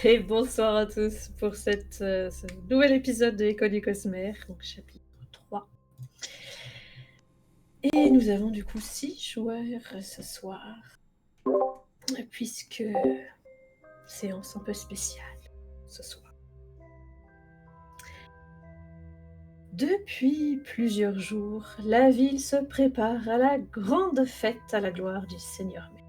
Et bonsoir à tous pour ce nouvel épisode de École du Cosmère, donc chapitre 3. Et nous avons du coup 6 joueurs ce soir, puisque séance un peu spéciale ce soir. Depuis plusieurs jours, la ville se prépare à la grande fête à la gloire du Seigneur Mai.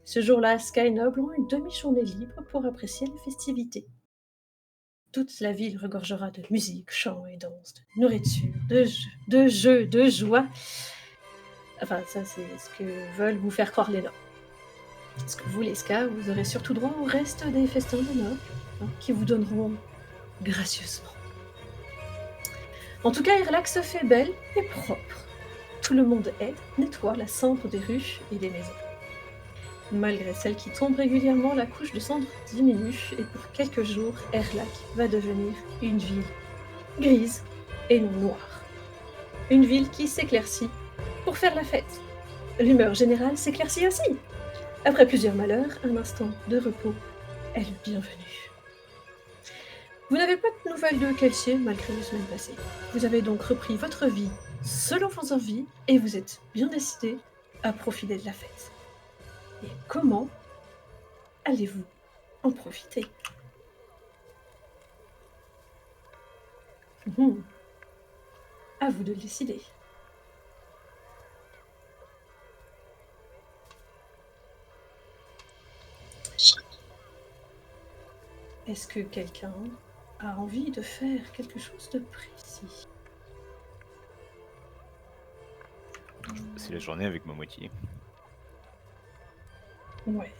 Ce jour-là, Sky Noble ont une demi-journée libre pour apprécier les festivités. Toute la ville regorgera de musique, chants et danse, de nourriture, de jeux, de joie. Enfin, ça, c'est ce que veulent vous faire croire les nobles. Ce que vous, les Ska, vous aurez surtout droit au reste des festins des nobles, qui vous donneront gracieusement. En tout cas, Irlac se fait belle et propre. Tout le monde aide, nettoie la cendre des rues et des maisons. Malgré celle qui tombe régulièrement, la couche de cendre diminue et pour quelques jours, Erlac va devenir une ville grise et non noire. Une ville qui s'éclaircit pour faire la fête. L'humeur générale s'éclaircit aussi. Après plusieurs malheurs, un instant de repos est le bienvenu. Vous n'avez pas de nouvelles de Kelsier malgré les semaines passées. Vous avez donc repris votre vie selon vos envies et vous êtes bien décidé à profiter de la fête. Et comment allez-vous en profiter? À vous de le décider. Est-ce que quelqu'un a envie de faire quelque chose de précis? Je vais passer la journée avec ma moitié. Ouais.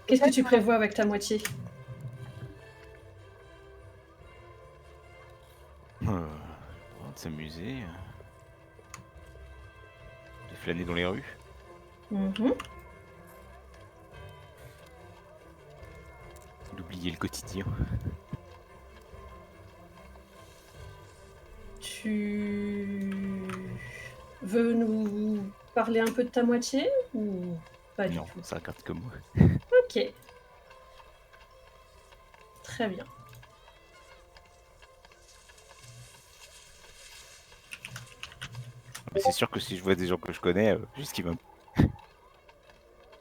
Qu'est-ce que tu prévois avec ta moitié? De s'amuser, de flâner dans les rues, d'oublier le quotidien. Tu veux nous parler un peu de ta moitié ou pas du Non, tout? ça regarde comme moi. Ok. Très bien. Mais c'est sûr que si je vois des gens que je connais, j'esquive un peu.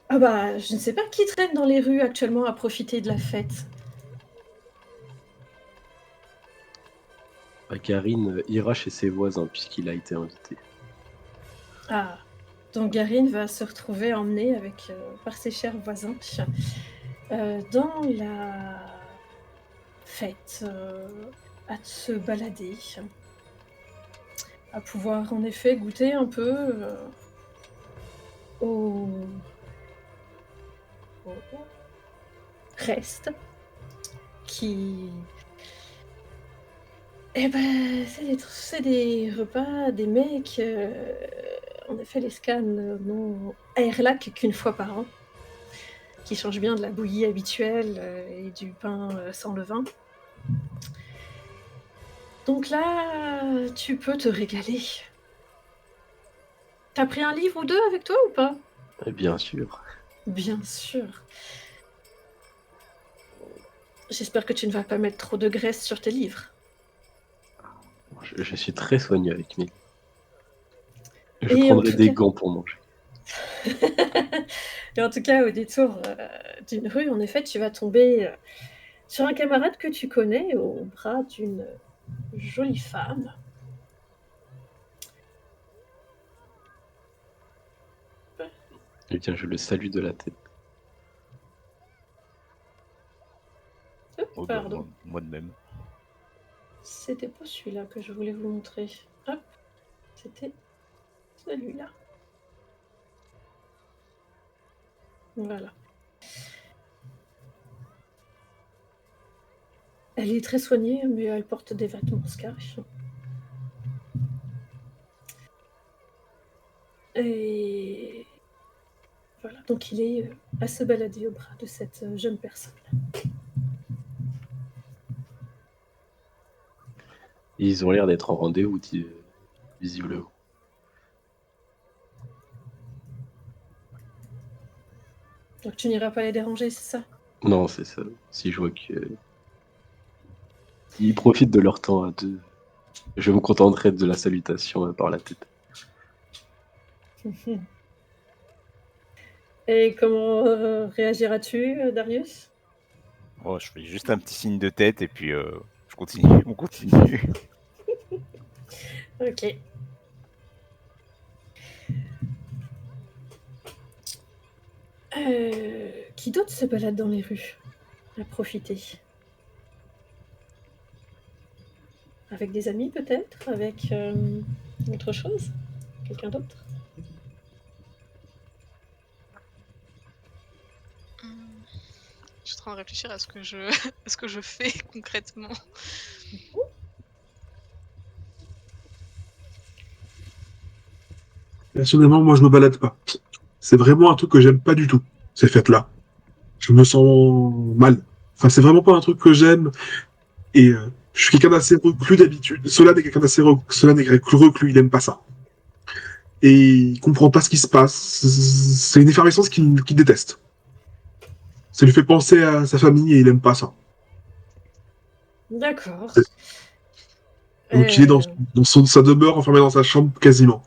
Ah bah, je ne sais pas qui traîne dans les rues actuellement à profiter de la fête. Karine ira chez ses voisins puisqu'il a été invité. Ah, donc Garine va se retrouver emmenée avec, par ses chers voisins dans la fête, à se balader, à pouvoir en effet goûter un peu au reste qui... Eh ben, c'est des repas, des mecs. En effet, les scans n'ont à Erlac qu'une fois par an, qui changent bien de la bouillie habituelle et du pain sans levain. Donc là, tu peux te régaler. T'as pris un livre ou deux avec toi ou pas? Bien sûr. Bien sûr. J'espère que tu ne vas pas mettre trop de graisse sur tes livres. Je suis très soigneux avec mes livres. Je Et en prendrai tout des cas... gants pour manger. Et en tout cas, au détour d'une rue, en effet, tu vas tomber sur un camarade que tu connais au bras d'une jolie femme. Eh bien, je le salue de la tête. Oh, bah, Pardon, moi de même. c'était pas celui-là que je voulais vous montrer. Hop, c'était celui-là. Voilà. Elle est très soignée, mais elle porte des vêtements scarches. Et voilà, donc il est à se balader au bras de cette jeune personne. Ils ont l'air d'être en rendez-vous, visiblement. Donc tu n'iras pas les déranger, c'est ça? Non, c'est ça. Si je vois que ils profitent de leur temps à deux, je me contenterai de la salutation par la tête. Et comment réagiras-tu, Darius? Oh, je fais juste un petit signe de tête et puis je continue. On continue. Ok. Qui d'autre se balade dans les rues à profiter? Avec des amis peut-être? Avec autre chose? Quelqu'un d'autre? Je suis en train de réfléchir à ce que je, à ce que je fais concrètement. Personnellement, moi, je me balade pas. C'est vraiment un truc que j'aime pas du tout, ces fêtes-là. Je me sens mal. Enfin, c'est vraiment pas un truc que j'aime. Et je suis quelqu'un d'assez reclus d'habitude. Solane est quelqu'un d'assez Solane est reclus, il aime pas ça. Et il comprend pas ce qui se passe. C'est une effervescence qu'il déteste. Ça lui fait penser à sa famille et il aime pas ça. D'accord. Donc il est dans sa demeure, enfermé dans sa chambre quasiment.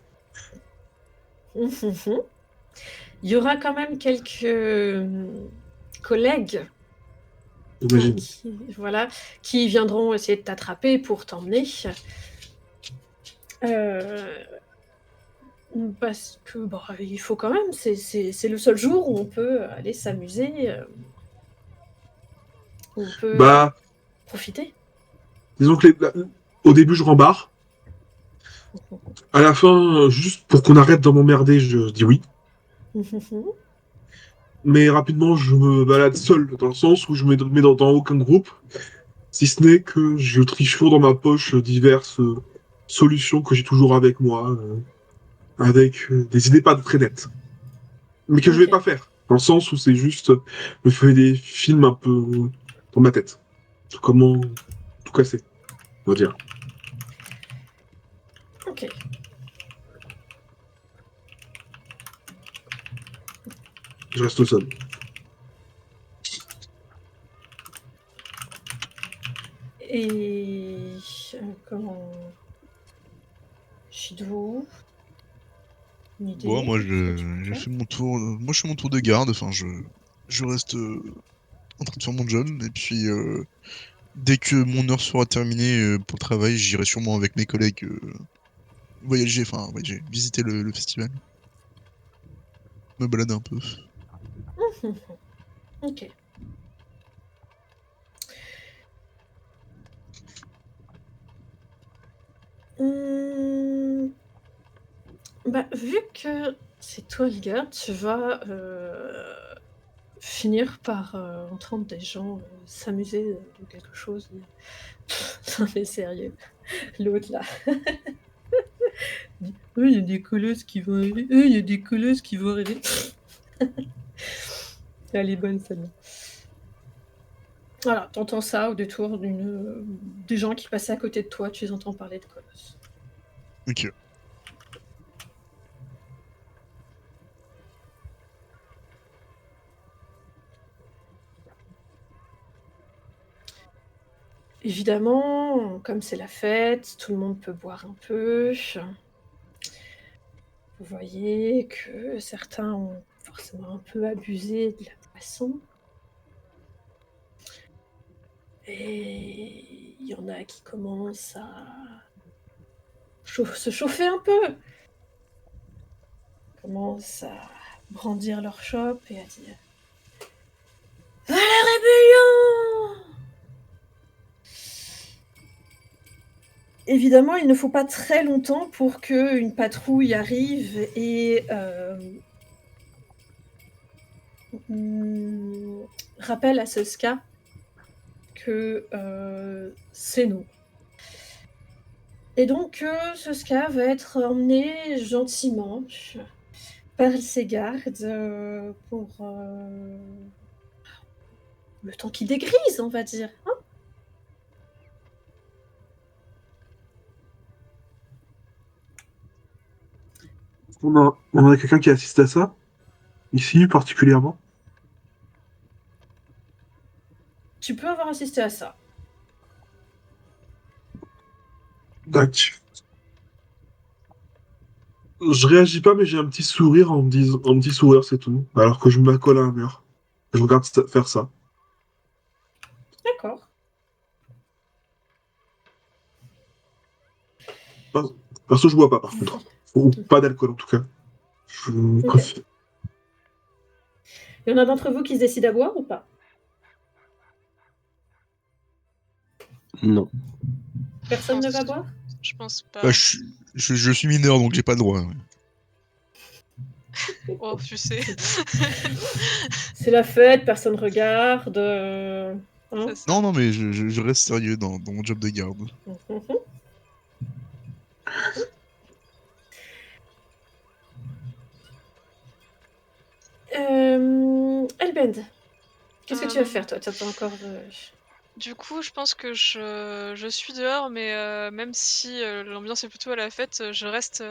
Il y aura quand même quelques collègues J'imagine. voilà, qui viendront essayer de t'attraper pour t'emmener. Parce que bon, il faut quand même, c'est le seul jour où on peut aller s'amuser, où on peut Bah, profiter. disons que au début, je rembarre. À la fin, juste pour qu'on arrête de m'emmerder, je dis oui. Mais rapidement, je me balade seul, dans le sens où je me mets dans aucun groupe, si ce n'est que je triche toujours dans ma poche diverses solutions que j'ai toujours avec moi, avec des idées pas très nettes, mais que je vais Ok. pas faire, dans le sens où c'est juste, je fais des films un peu dans ma tête, comment tout casser, on va dire. Ok. Je reste seul. Et comment Shidou, une idée Bon, moi, de ce que tu peux j'ai faire? fait mon tour. Moi, je fais mon tour de garde. Enfin, je reste en train de faire mon job. Et puis, dès que mon heure sera terminée pour le travail, j'irai sûrement avec mes collègues voyager, visiter le festival. Me balader un peu. Ok. Bah, vu que c'est toi le garde, tu vas finir par entendre des gens s'amuser de quelque chose. Non mais sérieux, l'autre là. Oui, il y a des colosses qui vont arriver. Il y a des colosses qui vont arriver. Elle est bonne celle-là. Voilà, t'entends ça au détour des gens qui passaient à côté de toi, tu les entends parler de colosses. Ok. Évidemment, comme c'est la fête, tout le monde peut boire un peu. Vous voyez que certains ont forcément un peu abusé de la boisson. Et il y en a qui commencent à se chauffer un peu. Commencent à brandir leur chope et à dire « À la rébellion !» Évidemment, il ne faut pas très longtemps pour qu'une patrouille arrive et rappelle à Soska que c'est nous. Et donc, Soska va être emmené gentiment par ses gardes pour le temps qu'il dégrise, on va dire. Hein. On a quelqu'un qui assiste à ça, ici particulièrement. Tu peux avoir assisté à ça. Tac. Je réagis pas, mais j'ai un petit sourire en me disant, un petit sourire, c'est tout. Alors que je m'accole à un mur. Je regarde faire ça. D'accord. Perso, je bois pas, par contre. Ou pas d'alcool, en tout cas. Je préfère. Il y en a d'entre vous qui se décident à boire ou pas? Non. Personne ne pense- va boire? Je pense pas. Bah, je suis mineur, donc j'ai pas le droit. Ouais. Oh, tu sais. C'est la fête, personne regarde. Hein? C'est ça. Non, mais je reste sérieux dans mon job de garde. Mhm. Elbend, qu'est-ce que tu vas faire, toi? Tu attends encore. Du coup, je pense que je suis dehors, mais même si l'ambiance est plutôt à la fête, je reste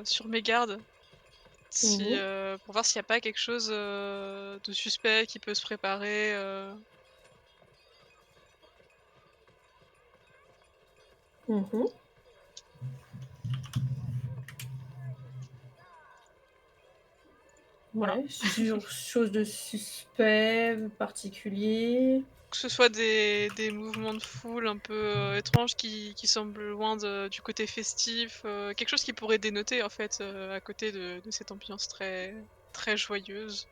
sur mes gardes. Si, Mhm. pour voir s'il n'y a pas quelque chose de suspect qui peut se préparer. Mhm. Voilà. Ouais, sur chose de suspect particulier. Que ce soit des mouvements de foule un peu étranges qui semblent loin du côté festif, quelque chose qui pourrait dénoter en fait à côté de cette ambiance très, très joyeuse.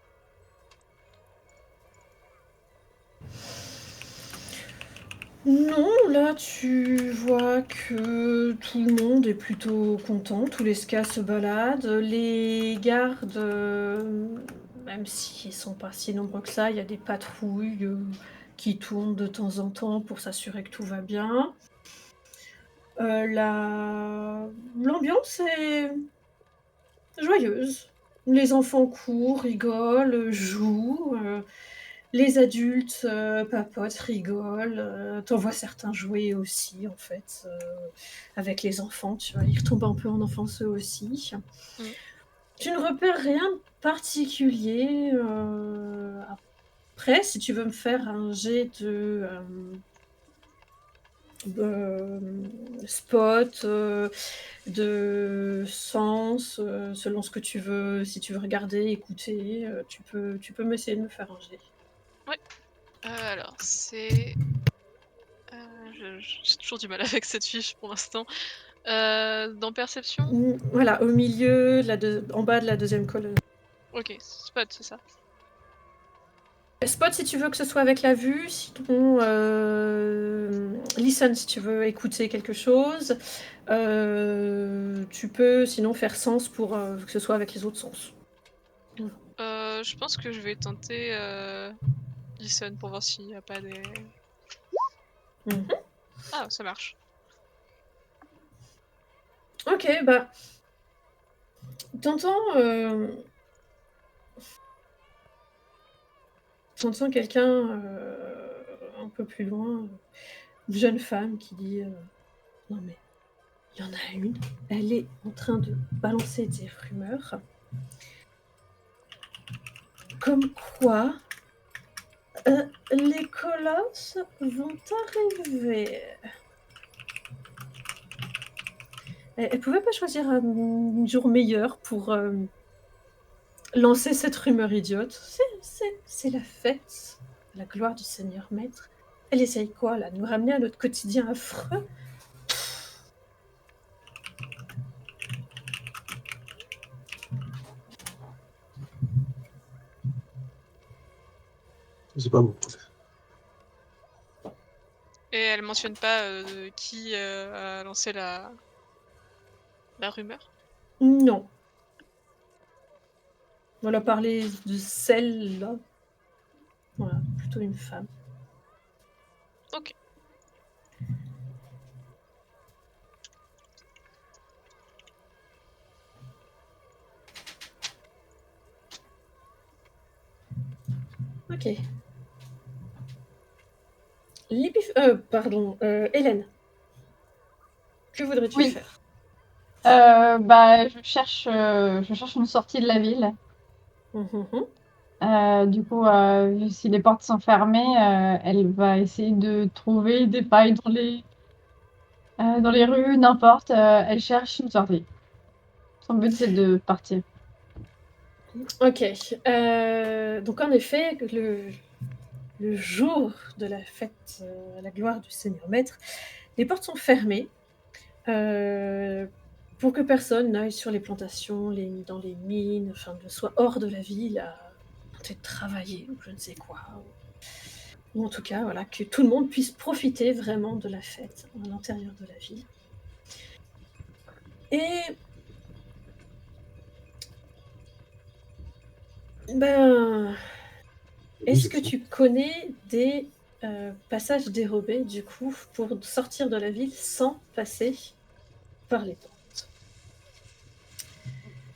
Non, là tu vois que tout le monde est plutôt content, tous les scas se baladent, les gardes, même s'ils sont pas si nombreux que ça, il y a des patrouilles qui tournent de temps en temps pour s'assurer que tout va bien. L'ambiance est joyeuse. Les enfants courent, rigolent, jouent. Les adultes papotent, rigolent. T'en vois certains jouer aussi, en fait, avec les enfants. Tu vois, ils retombent un peu en enfance eux aussi. Mm. Tu ne repères rien de particulier. Après, si tu veux me faire un jet de spot, de sens, selon ce que tu veux, si tu veux regarder, écouter, tu peux essayer de me faire un jet. Alors, c'est. J'ai toujours du mal avec cette fiche pour l'instant. Dans perception? Voilà, au milieu, en bas de la deuxième colonne. Ok, spot, c'est ça. Spot si tu veux que ce soit avec la vue, sinon listen si tu veux écouter quelque chose. Tu peux sinon faire sens pour que ce soit avec les autres sens. Je pense que je vais tenter listen pour voir s'il n'y a pas des. Mhm. Ah, ça marche. Ok, bah. T'entends quelqu'un un peu plus loin, une jeune femme qui dit non mais il y en a une, elle est en train de balancer des rumeurs comme quoi les colosses vont arriver. Elle pouvait pas choisir un jour meilleur pour lancer cette rumeur idiote. C'est la fête, la gloire du Seigneur Maître. Elle essaye quoi là, de nous ramener à notre quotidien affreux? C'est pas bon. Et elle mentionne pas qui a lancé la rumeur? Non. On a parlé de celle-là. Voilà, plutôt une femme. Ok. Ok. Pardon, Hélène. Que voudrais-tu Oui. faire? Je cherche une sortie de la ville. Mhm. Du coup, si les portes sont fermées, elle va essayer de trouver des failles dans les rues, n'importe. Elle cherche une sortie. Son but, c'est de partir. Ok. Donc en effet, le jour de la fête à la gloire du Seigneur Maître, les portes sont fermées pour que personne n'aille sur les plantations, dans les mines, enfin, ne soit hors de la ville à peut-être travailler ou je ne sais quoi. Ou en tout cas, voilà, que tout le monde puisse profiter vraiment de la fête à l'intérieur de la ville. Et ben, est-ce que tu connais des passages dérobés, du coup, pour sortir de la ville sans passer par les portes?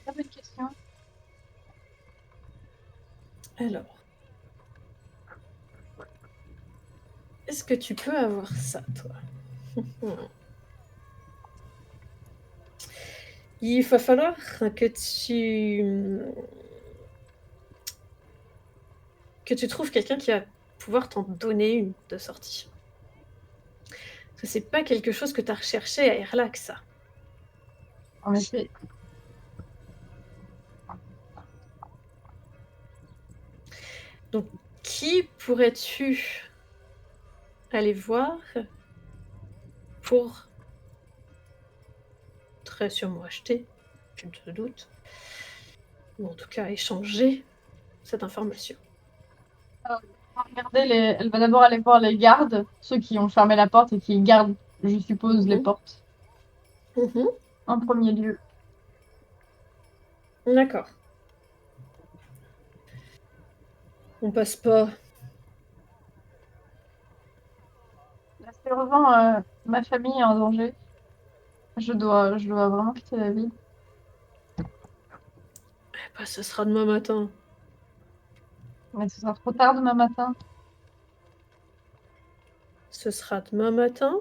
Très bonne question. Alors, est-ce que tu peux avoir ça, toi? Il va falloir que tu trouves quelqu'un qui va pouvoir t'en donner une de sortie. Parce que c'est pas quelque chose que tu as recherché à Erlac, ça. En effet. Donc, qui pourrais-tu aller voir pour très sûrement acheter, je ne te doute, ou en tout cas échanger cette information? Elle va d'abord aller voir les gardes, ceux qui ont fermé la porte et qui gardent, je suppose, les portes en premier lieu. D'accord. On passe pas. La servant, ma famille est en danger. Je dois vraiment quitter la ville. Bah, ce sera demain matin. Mais ce sera trop tard demain matin. Ce sera demain matin.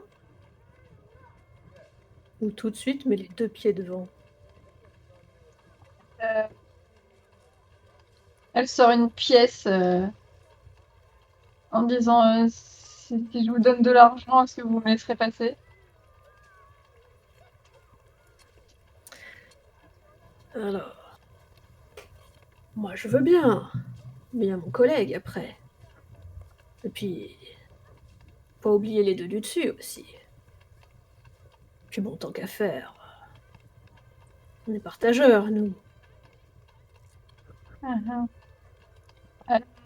Ou tout de suite, mais les 2 pieds devant. Elle sort une pièce en disant si je vous donne de l'argent, est-ce que vous me laisserez passer? Alors, moi je veux bien, mais il y a mon collègue après. Et puis, pas oublier les 2 du dessus aussi. Puis bon, tant qu'à faire, on est partageurs, nous.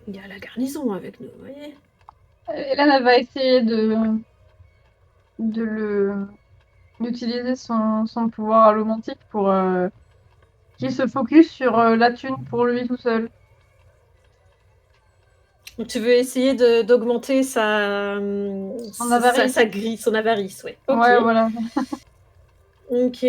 Il y a la garnison avec nous, vous voyez. Hélène, elle va essayer d'utiliser son pouvoir allomantique pour qu'il se focus sur la thune pour lui tout seul. Donc tu veux essayer d'augmenter sa avarice. sa grille, son avarice, ouais. Ok. Ouais, voilà. Ok.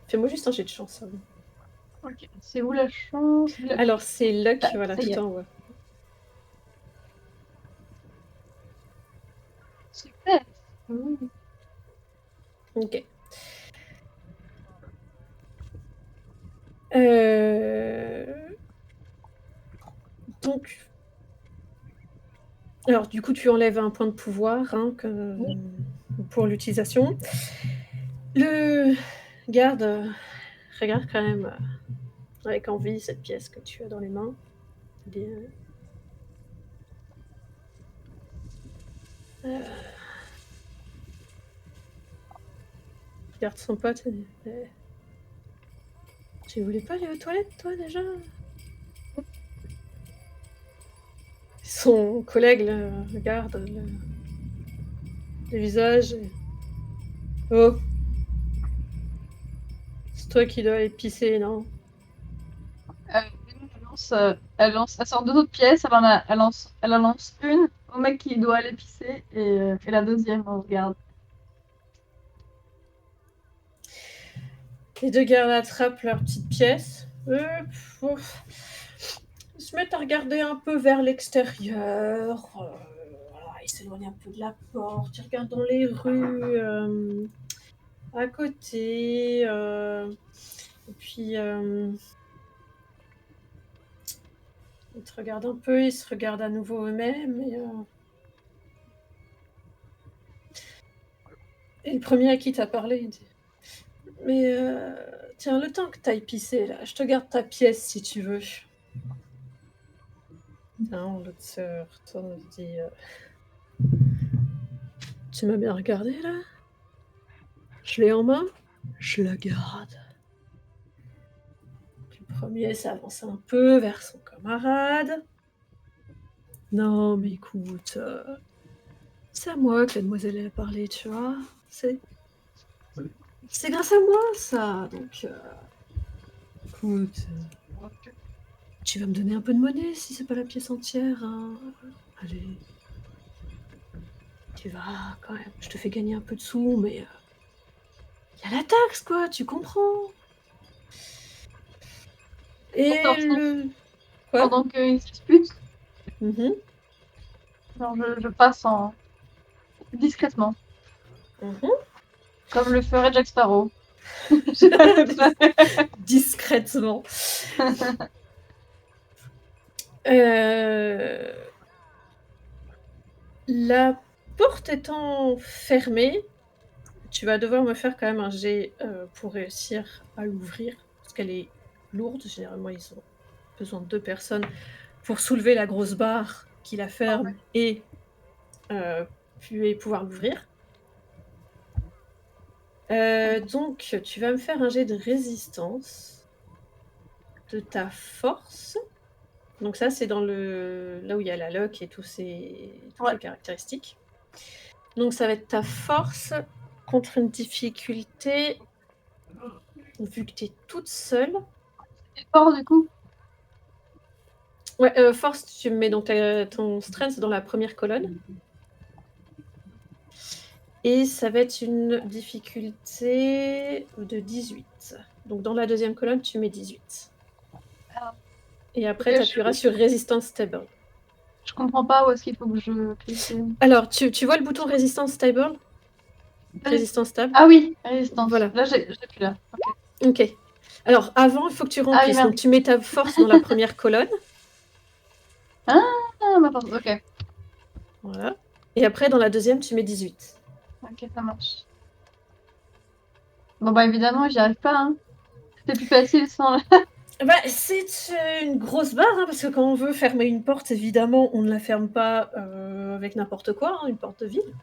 Fais-moi juste un jet de chance. Hein. Ok. C'est où la chance? Alors c'est luck, Ah, voilà, ça y est. tout en haut. Super. Oui. Ok. Donc, alors du coup, tu enlèves un point de pouvoir hein, pour l'utilisation. Le garde regarde quand même avec envie cette pièce que tu as dans les mains. Bien. Regarde son pote. Tu voulais pas aller aux toilettes, toi, déjà? Son collègue regarde le visage. Et... Oh! C'est toi qui dois aller pisser, non? Elle sort 2 autres pièces, elle en lance une au mec qui doit aller pisser et la deuxième on regarde. Les 2 gardes attrapent leur petite pièce. Ils se mettent à regarder un peu vers l'extérieur. Voilà, il s'éloigne un peu de la porte, il regarde dans les rues à côté, et puis il te regarde un peu, il se regarde à nouveau eux-mêmes, et le premier à qui t'as parlé, il dit « Mais tiens, le temps que t'ailles pisser, là, je te garde ta pièce si tu veux. » Non, l'autre se retourne et dit Tu m'as bien regardé, là? Je l'ai en main, je la garde. » Puis le premier s'avance un peu vers son camarade. « Non, mais écoute, c'est à moi que la demoiselle elle a parlé, tu vois. C'est grâce à moi, ça. Donc, écoute, tu vas me donner un peu de monnaie si c'est pas la pièce entière, hein. Allez. Tu vas, quand même. Je te fais gagner un peu de sous, mais y a la taxe, quoi, tu comprends. » Et le... Quoi? Pendant qu'ils se disputent, Mhm, genre, je passe discrètement, mhm. comme le ferait Jack Sparrow. Discrètement. La porte étant fermée, tu vas devoir me faire quand même un jet pour réussir à l'ouvrir, parce qu'elle est lourde. Généralement, ils ont besoin de 2 personnes pour soulever la grosse barre qui la ferme et puis pouvoir l'ouvrir. Donc, tu vas me faire un jet de résistance de ta force. Donc ça, c'est dans là où il y a la lock et toutes les caractéristiques. Donc ça va être ta force contre une difficulté, vu que tu es toute seule. Et fort, du coup. Ouais, force, tu mets donc ton strength dans la première colonne. Et ça va être une difficulté de 18. Donc dans la deuxième colonne, tu mets 18. Et après, Ok, tu appuieras sur Resistance Stable. Je comprends pas où est-ce qu'il faut que je clique. Alors, tu vois le bouton Resistance Stable? Résistance stable? Ah oui, résistance. Voilà. Là, j'ai plus là. Ok. Alors, avant, il faut que tu Ah oui, remplisses. merde. Donc, tu mets ta force dans la première colonne. Ah, ma force, ok. Voilà. Et après, dans la deuxième, tu mets 18. Ok, ça marche. Bon, bah évidemment, j'y arrive pas, hein. C'est plus facile sans... Bah, c'est une grosse barre, hein, parce que quand on veut fermer une porte, évidemment, on ne la ferme pas avec n'importe quoi, hein, une porte de ville.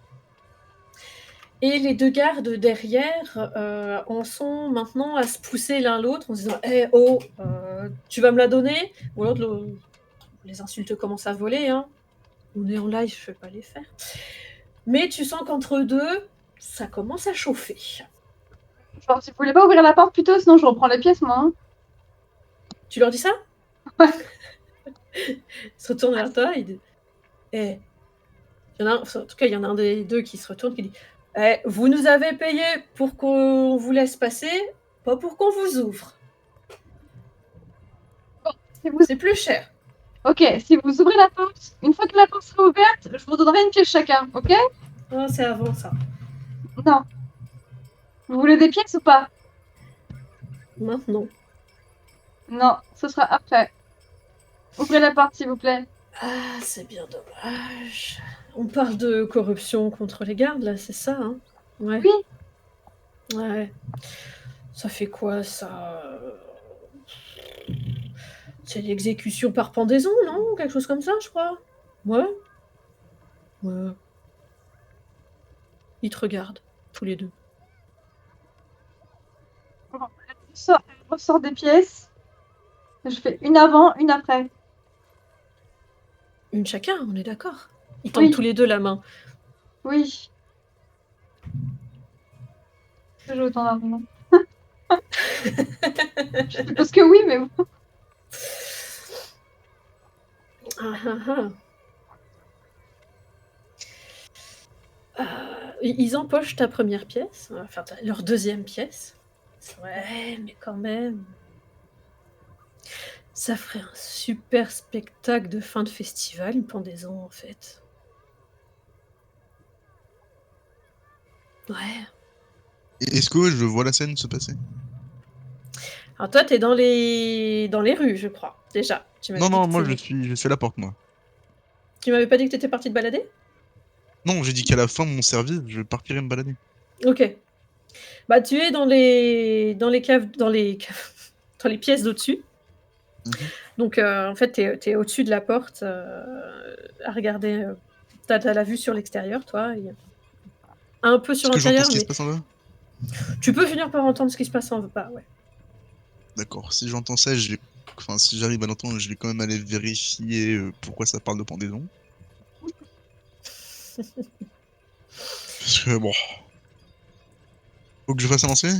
Et les 2 gardes derrière en sont maintenant à se pousser l'un l'autre en se disant hey, « oh, tu vas me la donner ?» Ou alors les insultes commencent à voler. Hein. On est en live, je ne vais pas les faire. Mais tu sens qu'entre deux, ça commence à chauffer. Genre, si vous voulez pas ouvrir la porte plutôt, sinon je reprends les pièces, moi. Hein. Tu leur dis ça? Ouais. Ils se retournent vers toi, ils disent hey. En tout cas, il y en a un des deux qui se retourne qui dit hey, vous nous avez payé pour qu'on vous laisse passer, pas pour qu'on vous ouvre. C'est plus cher. Ok, si vous ouvrez la porte, une fois que la porte sera ouverte, je vous donnerai une pièce chacun, ok? Oh, c'est avant ça. Non. Vous voulez des pièces ou pas? Maintenant. Non, ce sera après. Ouvrez la porte, s'il vous plaît. Ah, c'est bien dommage. On parle de corruption contre les gardes, là, c'est ça, hein? Ouais. Oui. Ouais. Ça fait quoi, ça? C'est l'exécution par pendaison, non? Quelque chose comme ça, je crois. Ouais. Ouais. Ils te regardent, tous les deux. Elle ressort des pièces. Je fais une avant, une après. Une chacun, on est d'accord. Ils tendent Oui. tous les deux la main. Oui. J'ai autant d'argent. Je suppose que oui, mais bon. Ils empochent ta première pièce, enfin leur deuxième pièce. Ouais, mais quand même. Ça ferait un super spectacle de fin de festival, une pendaison en fait. Ouais. Et est-ce que je vois la scène se passer? Alors toi, t'es dans les rues, je crois, déjà. Tu m'avais Non, dit non, que moi t'étais- je suis à la porte, moi. Tu m'avais pas dit que t'étais parti te balader? Non, j'ai dit qu'à la fin de mon service, je partirais me balader. Ok. Bah, tu es dans les caves, dans les pièces d'au-dessus. Mhm. Donc, en fait, t'es au-dessus de la porte, à regarder. T'as la vue sur l'extérieur, toi. Et un peu sur Est-ce que j'entends l'intérieur, ce qui mais se passe en bas? tu peux finir par entendre ce qui se passe en bas, ouais. D'accord, si j'entends ça, enfin, si j'arrive à l'entendre, je vais quand même aller vérifier pourquoi ça parle de pendaison. Parce que bon, faut que je fasse avancer?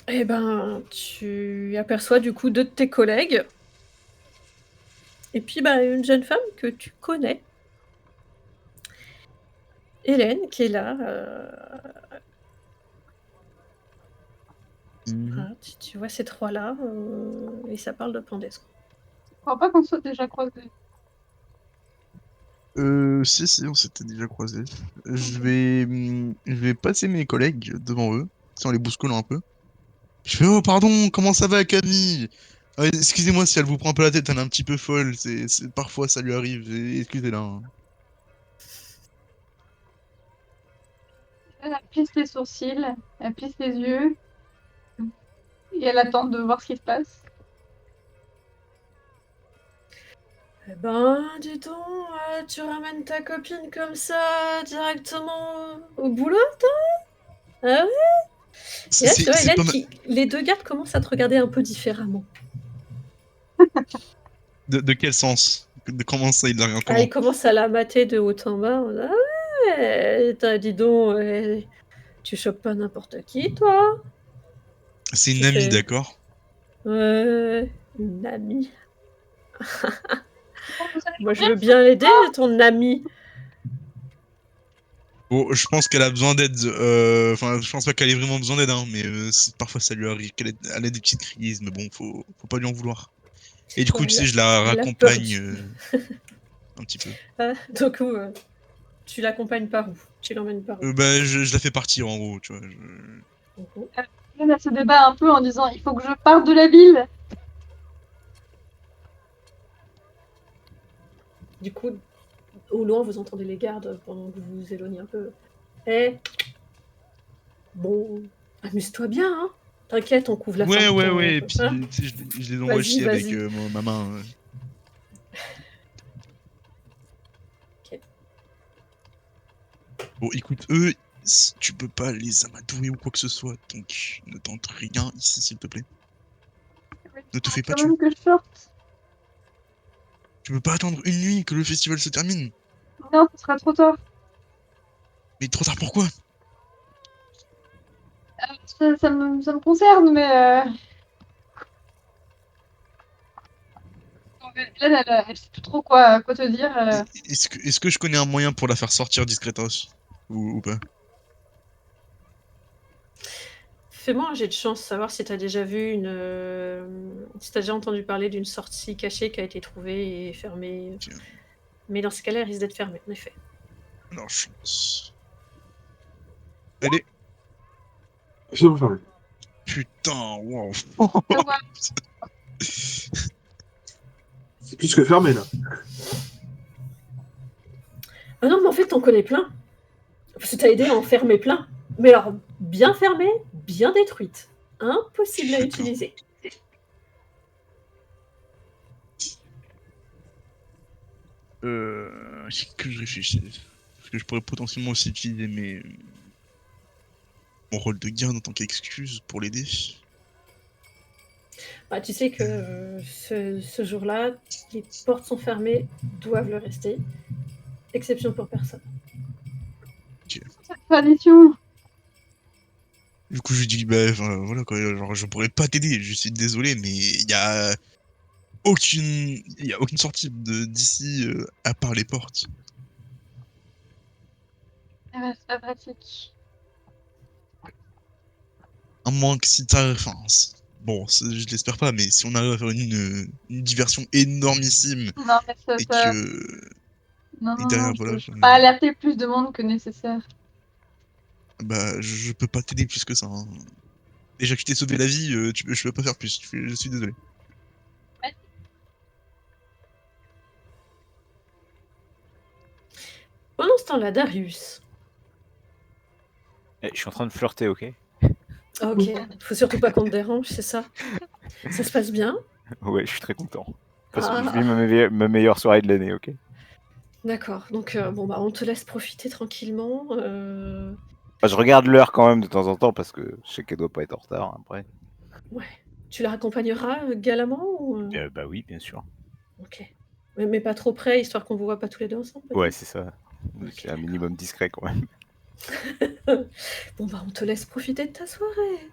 Eh ben, tu aperçois du coup deux de tes collègues. Et puis, bah, une jeune femme que tu connais. Hélène, qui est là. Mhm. Voilà, tu vois ces trois-là, et ça parle de pendaison. Je crois pas qu'on soit déjà croisés. Si, on s'était déjà croisés. Je vais passer mes collègues devant eux, en les bousculant un peu. Je fais, oh, pardon, comment ça va, Camille? Ah, excusez-moi si elle vous prend un peu la tête, elle est un petit peu folle, parfois ça lui arrive, excusez-la. Hein. Elle plisse les sourcils, elle plisse les yeux, et elle attend de voir ce qui se passe. Eh ben, dis donc, tu ramènes ta copine comme ça, directement au boulot, toi? Ah ouais? Et là, tu vois C'est pas Hélène mal. les deux gardes commencent à te regarder un peu différemment. De quel sens? De comment ça, il la regarde Ah, comment? ils commencent à la mater de haut en bas. Ah ouais, dis donc, tu chopes pas n'importe qui, toi? C'est une Tu amie, fais, d'accord? ouais, une amie. Bon, vous allez Moi, je bien, veux bien l'aider, ton amie. Bon, je pense qu'elle a besoin d'aide. Enfin, je pense pas qu'elle ait vraiment besoin d'aide, hein, mais parfois ça lui arrive elle a des petites crises, mais bon, faut pas lui en vouloir. Et du coup, Ouais, tu sais, je la elle a peur raccompagne du... un petit peu. Ah, donc, tu l'accompagnes par où? Tu l'emmènes par où? Bah, je la fais partir en gros, tu vois. Mhm. Elle se débat un peu en disant il faut que je parte de la ville. Du coup, au loin, vous entendez les gardes pendant que vous vous éloignez un peu. Eh, bon, amuse-toi bien, hein. T'inquiète, on couvre la fin Ouais, de ouais, ton... ouais, et puis Hein, tu sais, je les envoie vas-y, chier avec vas-y. ma main. Ok. Bon, écoute, eux, tu peux pas les amadouer ou quoi que ce soit, donc ne tente rien ici, s'il te plaît. Ne te fais pas Quand tuer. même que je sorte. Tu peux pas attendre une nuit que le festival se termine. Non, ce sera trop tard. Mais trop tard, pourquoi? Ça me concerne, mais elle sait plus trop quoi te dire. Est-ce que je connais un moyen pour la faire sortir discretos? Ou pas? Fais-moi un jet de chance, savoir si t'as déjà vu si t'as déjà entendu parler d'une sortie cachée qui a été trouvée et fermée. Tiens. Mais dans ce cas-là, elle risque d'être fermée, en effet. Alors, chance. Allez, C'est bon, fermé. putain, wow. Voilà. C'est plus que fermé, là. Ah non, mais en fait, t'en connais plein. Parce que t'as aidé à en fermer plein. Mais alors, bien fermée, bien détruite. Impossible à D'accord. utiliser. C'est que je réfléchisse. Parce que je pourrais potentiellement aussi utiliser mon rôle de garde en tant qu'excuse pour l'aider. Bah, tu sais que ce jour-là, les portes sont fermées, doivent le rester. Exception pour personne. Tradition. Du coup, je lui dis, bah, enfin, voilà quoi, genre, je pourrais pas t'aider, je suis désolé, mais il y a aucune sortie d'ici à part les portes. C'est pas pratique. À moins que si t'as, enfin, bon, je l'espère pas, mais si on arrive à faire une diversion énormissime Non, mais et ça... que Non, et non, non, derrière, voilà. je peux pas alerter plus de monde que nécessaire. Bah, je peux pas t'aider plus que ça. Hein. Déjà que je t'ai sauvé la vie, je peux pas faire plus. Je suis désolé. Pendant ce temps-là, Darius. Je suis en train de flirter, ok? Ok, faut surtout pas qu'on te dérange, c'est ça? Ça se passe bien? Ouais, je suis très content. Parce que je Ah, vis ma meilleure soirée de l'année, ok? d'accord. Donc, bon, bah, on te laisse profiter tranquillement. Bah, je regarde l'heure quand même de temps en temps parce que je sais qu'elle doit pas être en retard hein, après. Ouais. Tu la raccompagneras galamment ou Bah oui, bien sûr. Ok. Mais pas trop près, histoire qu'on vous voit pas tous les deux ensemble, Ouais, peut-être? c'est ça. Ok. C'est un minimum discret quand même. Bon, bah, on te laisse profiter de ta soirée.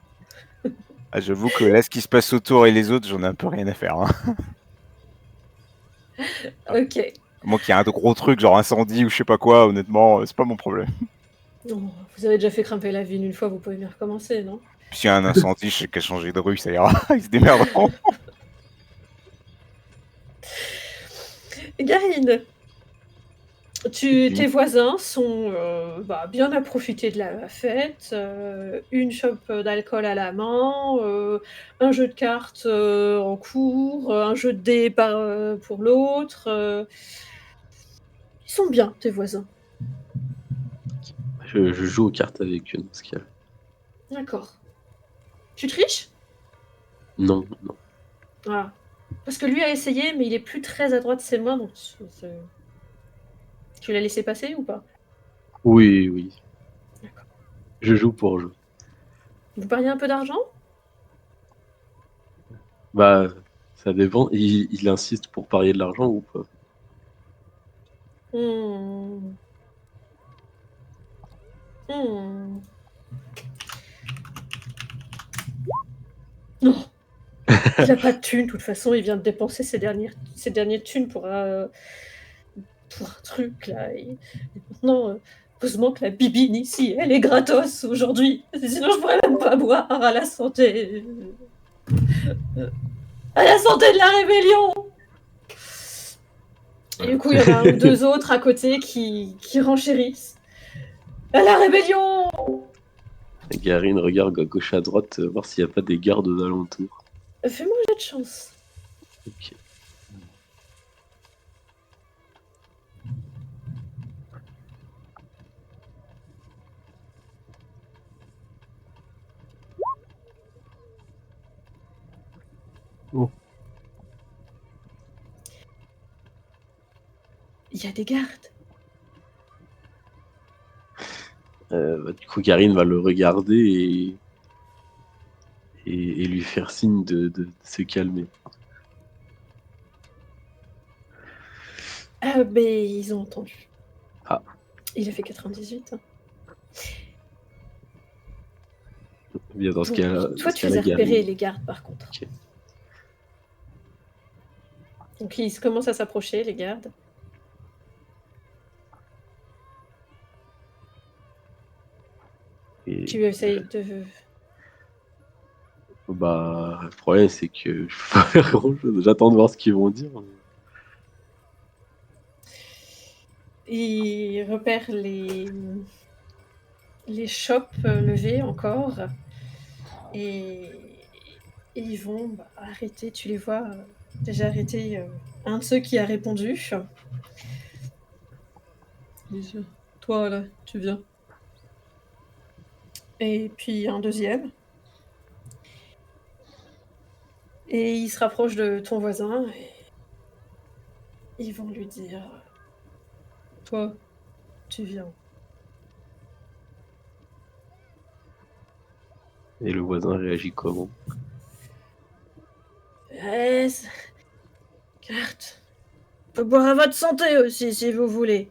Ah, j'avoue que là, ce qui se passe autour et les autres, j'en ai un peu rien à faire. Hein. Ok. Moi qu'il y a un gros truc, genre incendie ou je sais pas quoi, honnêtement, c'est pas mon problème. Oh, vous avez déjà fait crimper la ville une fois, vous pouvez bien recommencer, non? Puis s'il y a un incendie, je sais qu'à changer de rue, ça ira. Ils se démerderont. Garine, Oui. tes voisins sont bah, bien à profiter de la fête, une chope d'alcool à la main, un jeu de cartes en cours, un jeu de dés pour l'autre. Ils sont bien, tes voisins. Je joue aux cartes avec eux dans ce cas-là. D'accord. Tu triches? Non, non. Ah. Parce que lui a essayé, mais il est plus très adroit de ses mains, donc tu l'as laissé passer ou pas? Oui, oui. D'accord. Je joue pour jouer. Vous pariez un peu d'argent? Bah, ça dépend. Il insiste pour parier de l'argent ou pas? Hmm. Hmm. Non, il a pas de thunes, de toute façon, il vient de dépenser ses dernières thunes pour un truc, là. Et maintenant, heureusement que la bibine ici, elle est gratos aujourd'hui. Sinon, je pourrais même pas boire à la santé. À la santé de la rébellion! Et du coup, il y en a un ou deux autres à côté qui renchérissent. À la rébellion! Garine regarde à gauche à droite, voir s'il n'y a pas des gardes aux alentours. Fais-moi un jet de chance. Ok. Oh. Il y a des gardes. Du coup, Garine va le regarder et lui faire signe de se calmer. Ah, mais ils ont entendu. Ah. Il a fait 98. Hein. Bien, dans ce Donc, cas-là, toi, tu les as repérés, Garine. les gardes, par contre. Ok. Donc, ils commencent à s'approcher, les gardes. Et, Tu essayes de... bah, le problème, c'est que je peux pas faire grand-chose. J'attends de voir ce qu'ils vont dire. Ils repèrent les chopes levées encore. Et ils vont arrêter. Tu les vois déjà arrêter un de ceux qui a répondu. Ils disent, toi, là, tu viens. Et puis un deuxième. Et ils se rapprochent de ton voisin et ils vont lui dire toi, tu viens. Et le voisin réagit comment? Yes. Carte. On peut boire à votre santé aussi si vous voulez.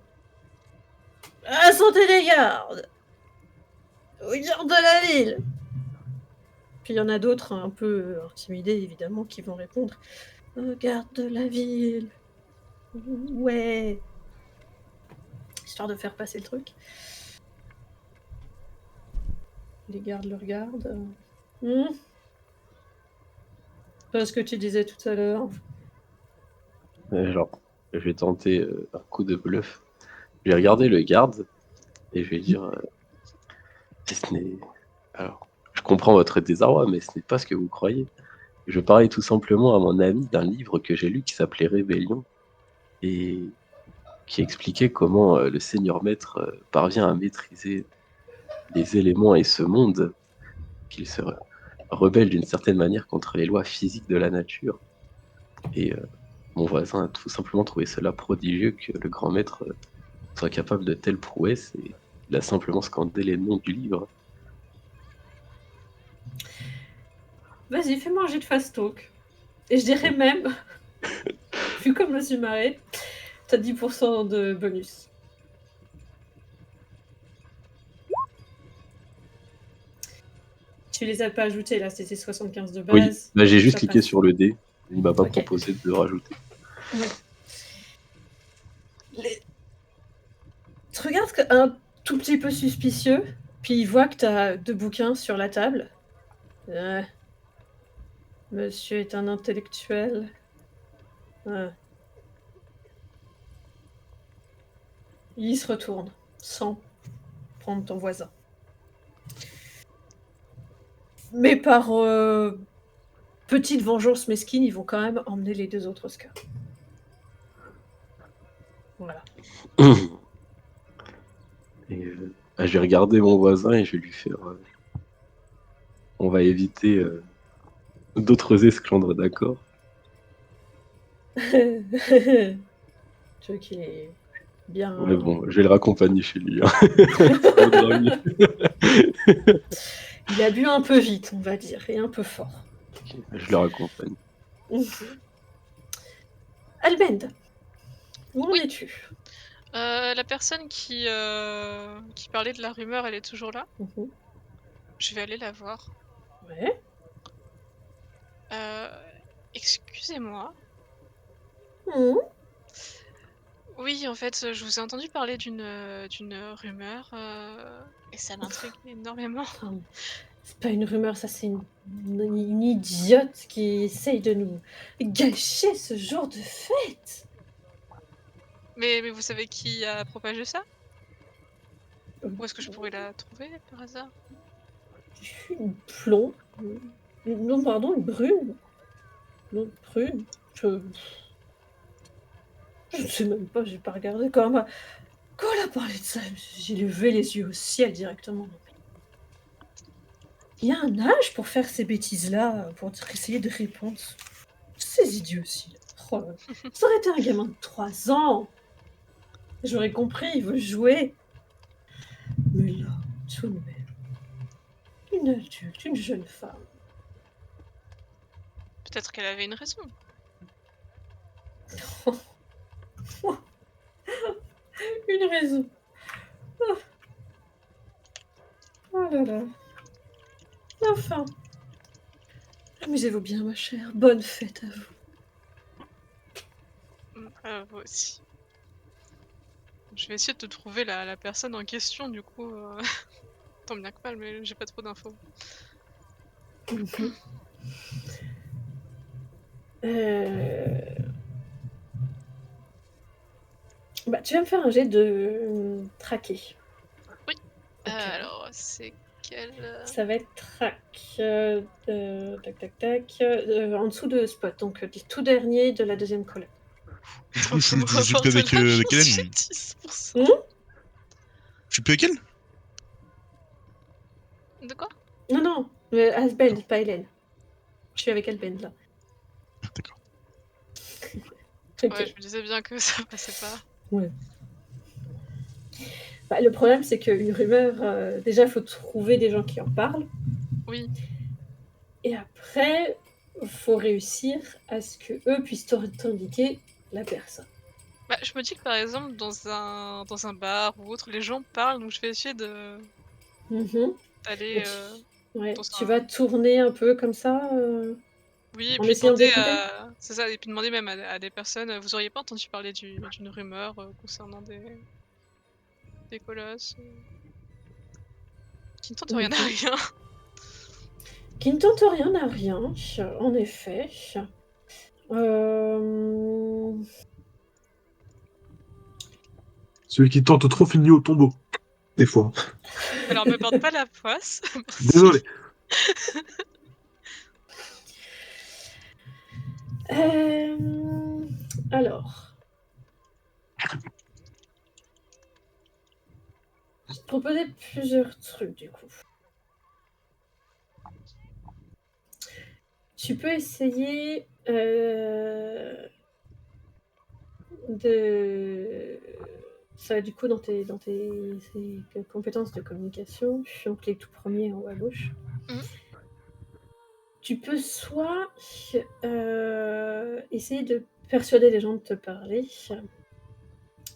À la santé des gardes. Aux gardes de la ville. Puis il y en a d'autres un peu intimidés évidemment qui vont répondre garde de la ville. Ouais. Histoire de faire passer le truc. Les gardes le regardent. Pas ce que tu disais tout à l'heure. Genre, je vais tenter un coup de bluff. Je vais regarder le garde et je vais dire Ce n'est... Alors, je comprends votre désarroi, mais ce n'est pas ce que vous croyez. Je parlais tout simplement à mon ami d'un livre que j'ai lu qui s'appelait Rébellion et qui expliquait comment le Seigneur Maître parvient à maîtriser les éléments et ce monde, qu'il se rebelle d'une certaine manière contre les lois physiques de la nature. Et mon voisin a tout simplement trouvé cela prodigieux que le grand maître soit capable de telles prouesses et il a simplement scandé les noms du livre. Vas-y, fais-moi un jet de fast talk. Et je dirais même, vu comme je me suis marrée, t'as 10% de bonus. Tu les as pas ajoutés là, c'était 75 de base. Oui, là j'ai juste ça cliqué passe. sur le dé, il m'a pas Ok. proposé de rajouter. Tu regardes un tout petit peu suspicieux, puis il voit que t'as 2 bouquins sur la table. Monsieur est un intellectuel. Il se retourne, sans prendre ton voisin. Mais par petite vengeance mesquine, ils vont quand même emmener les 2 autres Oscars. Voilà. Et je vais regarder mon voisin et je vais lui faire... on va éviter d'autres esclandres, d'accord? Tu veux qu'il est bien... Ouais, bon, je vais le raccompagner chez lui. Hein. Ça vaudra mieux. Il a bu un peu vite, on va dire, et un peu fort. Ok, je le raccompagne. Albend, où en Oui. es-tu? La personne qui parlait de la rumeur, elle est toujours là. Je vais aller la voir. Ouais. Excusez-moi. Mhm. Oui, en fait, je vous ai entendu parler d'une rumeur et ça m'intrigue énormément. C'est pas une rumeur, ça c'est une idiote qui essaye de nous gâcher ce jour de fête. Mais vous savez qui a propagé ça? Où est-ce que je pourrais la trouver par hasard? Une plomb. Non, pardon, une brune. Une prune. Je sais même pas, j'ai pas regardé quand elle a parlé de ça, j'ai levé les yeux au ciel directement. Il y a un âge pour faire ces bêtises-là, pour essayer de répondre. Ces idioties. Oh, ça aurait été un gamin de 3 ans. J'aurais compris, il veut jouer. Mais là, tout de même. Une adulte, une jeune femme. Peut-être qu'elle avait une raison. Une raison. Oh là là. Enfin. Amusez-vous bien, ma chère. Bonne fête à vous. Vous aussi. Je vais essayer de te trouver la personne en question, du coup. Tant bien que mal, mais j'ai pas trop d'infos. Bah, tu vas me faire un jet de traquer. Oui. Ok. Alors, c'est quel... Ça va être track. Tac. En dessous de spot, donc les tout derniers de la deuxième colonne. Du coup, je suis plus avec Hélène. Je suis plus avec elle? De quoi? Non, Albend, pas Hélène. Je suis avec Albend là. D'accord. Ok. Ouais, je me disais bien que ça passait pas. Ouais. Bah, le problème, c'est qu'une rumeur, déjà, il faut trouver des gens qui en parlent. Oui. Et après, il faut réussir à ce qu'eux puissent t'indiquer la personne. Bah, je me dis que par exemple, dans un bar ou autre, les gens parlent, donc je vais essayer de d'aller Ouais, dans tu un... vas tourner un peu comme ça Oui, et en puis essayant demander d'écouter. c'est ça, et puis demander même à des personnes, vous auriez pas entendu parler d'une rumeur concernant des colosses qui ne tentent rien à rien. Qui ne tente rien à rien, en effet. Celui qui tente trop finit au tombeau, des fois. Alors, me porte pas la poisse. Merci. Désolé. Alors. Je vais te proposer plusieurs trucs du coup. Tu peux essayer de... Ça, du coup, dans tes compétences de communication, donc les tout premiers en haut à gauche, tu peux soit essayer de persuader les gens de te parler,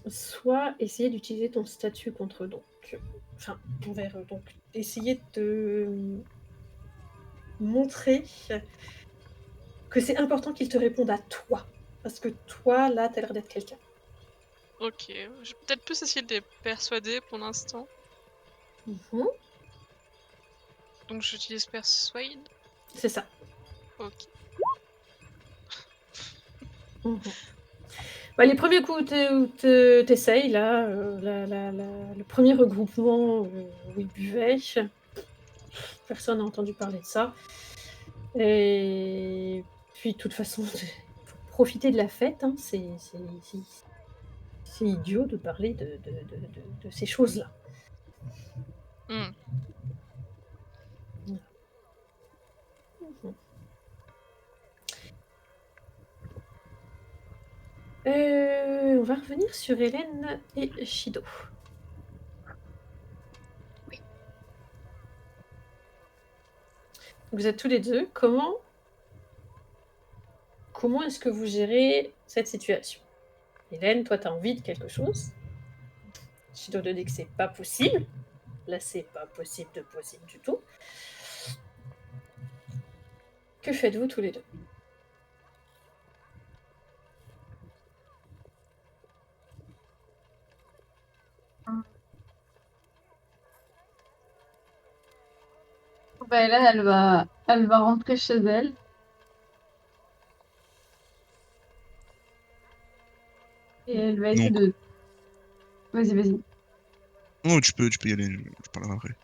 soit essayer d'utiliser ton statut contre eux. Donc, envers eux. Donc, essayer de montrer que c'est important qu'ils te répondent à toi. Parce que toi, là, t'as l'air d'être quelqu'un. Ok, je vais peut-être plus essayer de les persuader pour l'instant. Donc j'utilise persuade. C'est ça. Ok. Bah, les premiers coups où t'essayes, là, le premier regroupement où ils buvaient, personne n'a entendu parler de ça. Et puis, de toute façon, faut profiter de la fête, hein. C'est idiot de parler de ces choses-là. On va revenir sur Hélène et Shido. Oui. Vous êtes tous les deux. Comment est-ce que vous gérez cette situation? Hélène, toi, tu as envie de quelque chose. Shido te dit que c'est pas possible. Là, c'est pas possible du tout. Que faites-vous tous les deux? Bah, Hélène, elle va rentrer chez elle. Et elle va essayer de... Vas-y. Non, tu peux y aller, je parlerai après.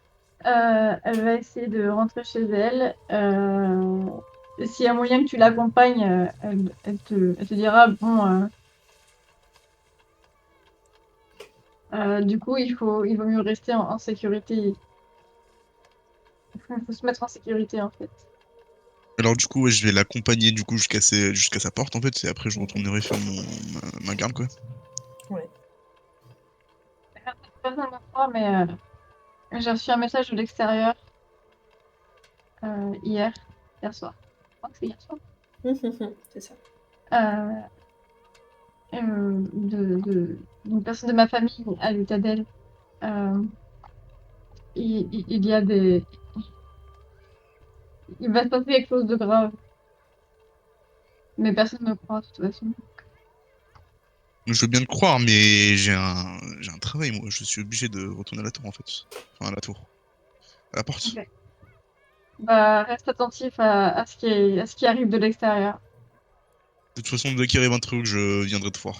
Elle va essayer de rentrer chez elle. S'il y a moyen que tu l'accompagnes, elle te dira, bon... du coup, il vaut mieux rester en sécurité. Il faut se mettre en sécurité, en fait. Alors du coup, ouais, je vais l'accompagner du coup jusqu'à sa porte en fait, et après je retournerai faire ma garde quoi. Ouais. Personne ne me croit, mais j'ai reçu un message de l'extérieur hier soir. Je crois que c'est hier soir. C'est ça. D'une personne de ma famille à l'état d'elle. Il y a des... Il va se passer quelque chose de grave. Mais personne ne me croit de toute façon. Je veux bien le croire, mais j'ai un travail moi, je suis obligé de retourner à la tour en fait. Enfin à la tour. À la porte. Ok. Bah, reste attentif à ce qui arrive de l'extérieur. De toute façon, dès qu'il arrive un truc, je viendrai te voir.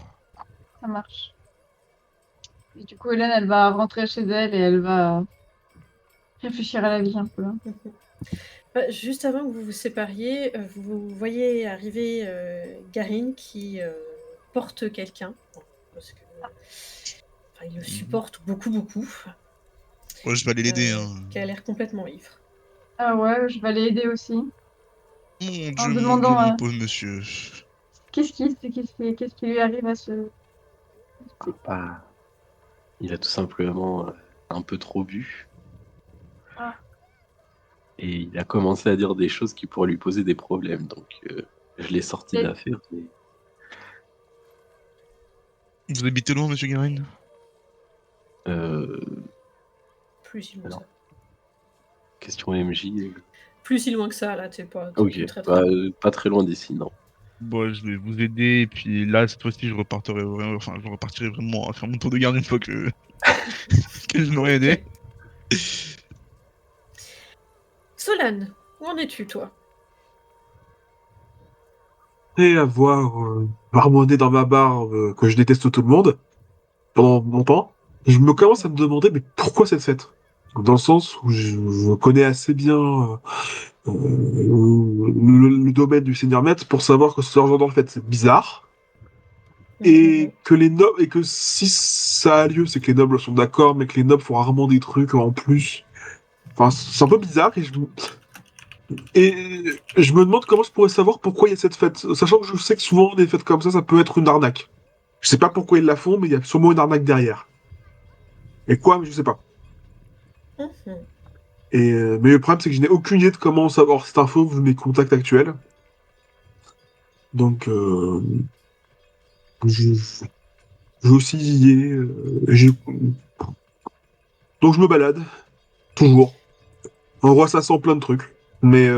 Ça marche. Et du coup, Hélène, elle va rentrer chez elle et elle va réfléchir à la vie un peu. Hein. Juste avant que vous vous sépariez, vous voyez arriver Garin qui porte quelqu'un. Parce que, il le supporte beaucoup. Ouais, je vais aller l'aider. Qui a l'air complètement ivre. Ah ouais, je vais aller aider aussi. Mon En Dieu, demandant, mon pauvre monsieur. Qu'est-ce qui lui arrive à ce... Bah, il a tout simplement un peu trop bu. Ah. Et il a commencé à dire des choses qui pourraient lui poser des problèmes. Donc, je l'ai sorti Et- d'affaire. Mais... Vous habitez loin, monsieur Garin? Plus si loin que ça. Question MJ. Plus si loin que ça, là, t'es pas Ok, très bah, pas très loin d'ici, non. Bon, je vais vous aider, et puis là, cette fois-ci, je repartirai vraiment à faire mon tour de garde une fois que je l'aurai aidé. Solane, où en es-tu, toi? Et avoir marmonné dans ma barbe que je déteste tout le monde pendant longtemps, je me commence à me demander, mais pourquoi cette fête? Dans le sens où je connais assez bien le domaine du Seigneur Maître pour savoir que ce genre en fait c'est bizarre. Mhm. Et que si ça a lieu, c'est que les nobles sont d'accord, mais que les nobles font rarement des trucs en plus. Enfin, c'est un peu bizarre et je me demande comment je pourrais savoir pourquoi il y a cette fête, sachant que je sais que souvent des fêtes comme ça peut être une arnaque. Je sais pas pourquoi ils la font, mais il y a sûrement une arnaque derrière. Et quoi, mais je sais pas. Mhm. Mais le problème, c'est que je n'ai aucune idée de comment savoir cette info vu mes contacts actuels. Donc, je, je aussi y ai, donc je me balade, toujours. En roi, ça sent plein de trucs, mais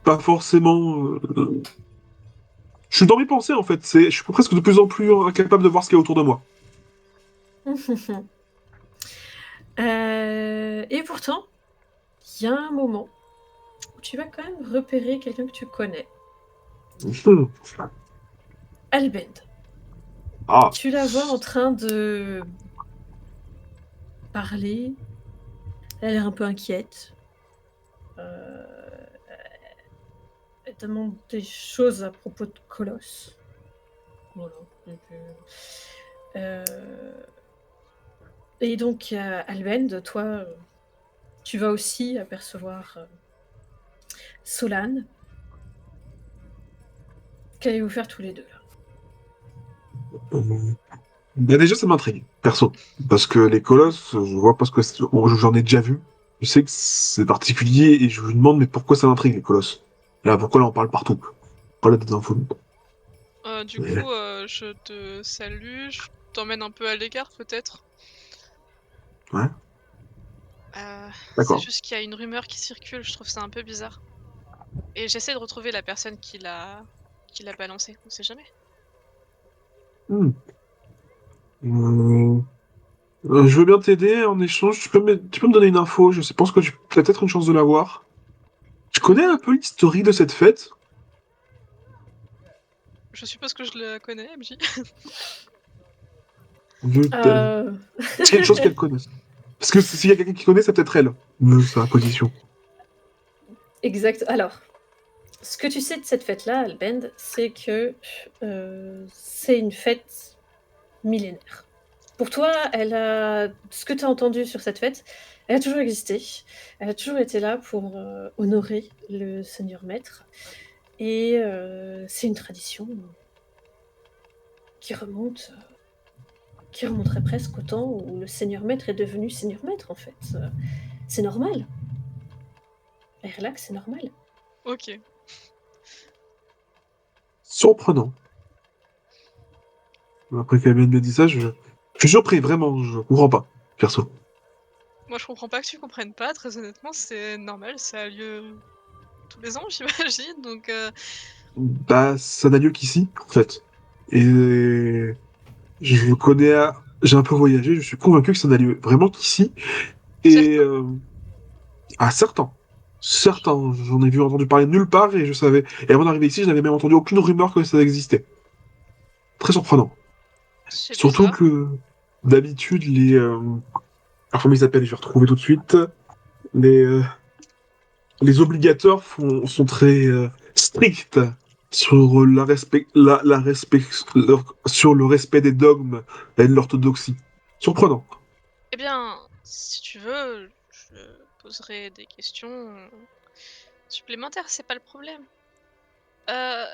pas forcément. Je suis dans mes pensées en fait. Je suis presque de plus en plus incapable de voir ce qu'il y a autour de moi. Mhm. Et pourtant, il y a un moment où tu vas quand même repérer quelqu'un que tu connais, Hmm. Albend. Ah, Tu la vois en train de parler. Elle a l'air un peu inquiète. Euh, Elle demande des choses à propos de Colosse. Voilà. Euh, Et donc, Albend, toi, tu vas aussi apercevoir Solane. Qu'allez-vous faire tous les deux là? euh, bah déjà, ça m'intrigue, perso. Parce que les colosses, je vois pas ce que c'est. Bon, j'en ai déjà vu. Je sais que c'est particulier et je me demande, mais pourquoi ça m'intrigue, les colosses? Là, pourquoi là on parle partout? Voilà des infos. Du Mais- coup, je te salue, je t'emmène un peu à l'écart peut-être. Ouais, C'est d'accord. juste qu'il y a une rumeur qui circule, je trouve ça un peu bizarre. Et j'essaie de retrouver la personne qui l'a balancé, on sait jamais. Hmm. Euh, je veux bien t'aider en échange. Tu peux me donner une info. Je pense que tu as peut-être une chance de l'avoir. Tu connais un Mhm. peu l'historique de cette fête? Je suppose que je la connais, MJ. Euh, Est-ce qu'il y a une chance qu'elle connaisse? Parce que s'il y a quelqu'un qui connaît, c'est peut-être elle, sa position. Exact. Alors, ce que tu sais de cette fête-là, Albend, c'est que c'est une fête millénaire. Pour toi, ce que tu as entendu sur cette fête, elle a toujours existé. Elle a toujours été là pour honorer le Seigneur Maître. Et c'est une tradition qui remonte, qui remonterait presque au temps où le Seigneur Maître est devenu Seigneur Maître, en fait. C'est normal. Relax, c'est normal. Ok. Surprenant. Après qu'elle vienne de dire ça, je suis surpris, vraiment, je comprends pas, perso. Moi, je comprends pas que tu comprennes pas, très honnêtement, c'est normal, ça a lieu tous les ans, j'imagine, donc Bah, ça n'a lieu qu'ici, en fait. Et je connais, j'ai un peu voyagé, je suis convaincu que ça n'a lieu vraiment qu'ici. Et certain. à certains. Certains, j'en ai vu entendu parler nulle part et je savais. Et avant d'arriver ici, je n'avais même entendu aucune rumeur que ça existait. Très surprenant. C'est Surtout bizarre. que d'habitude, alors, comment ils s'appellent? Je vais retrouver tout de suite. Les, euh, les obligateurs sont très stricts sur sur le respect des dogmes et de l'orthodoxie. Surprenant. Eh bien, si tu veux, je poserai des questions supplémentaires, c'est pas le problème. Heu,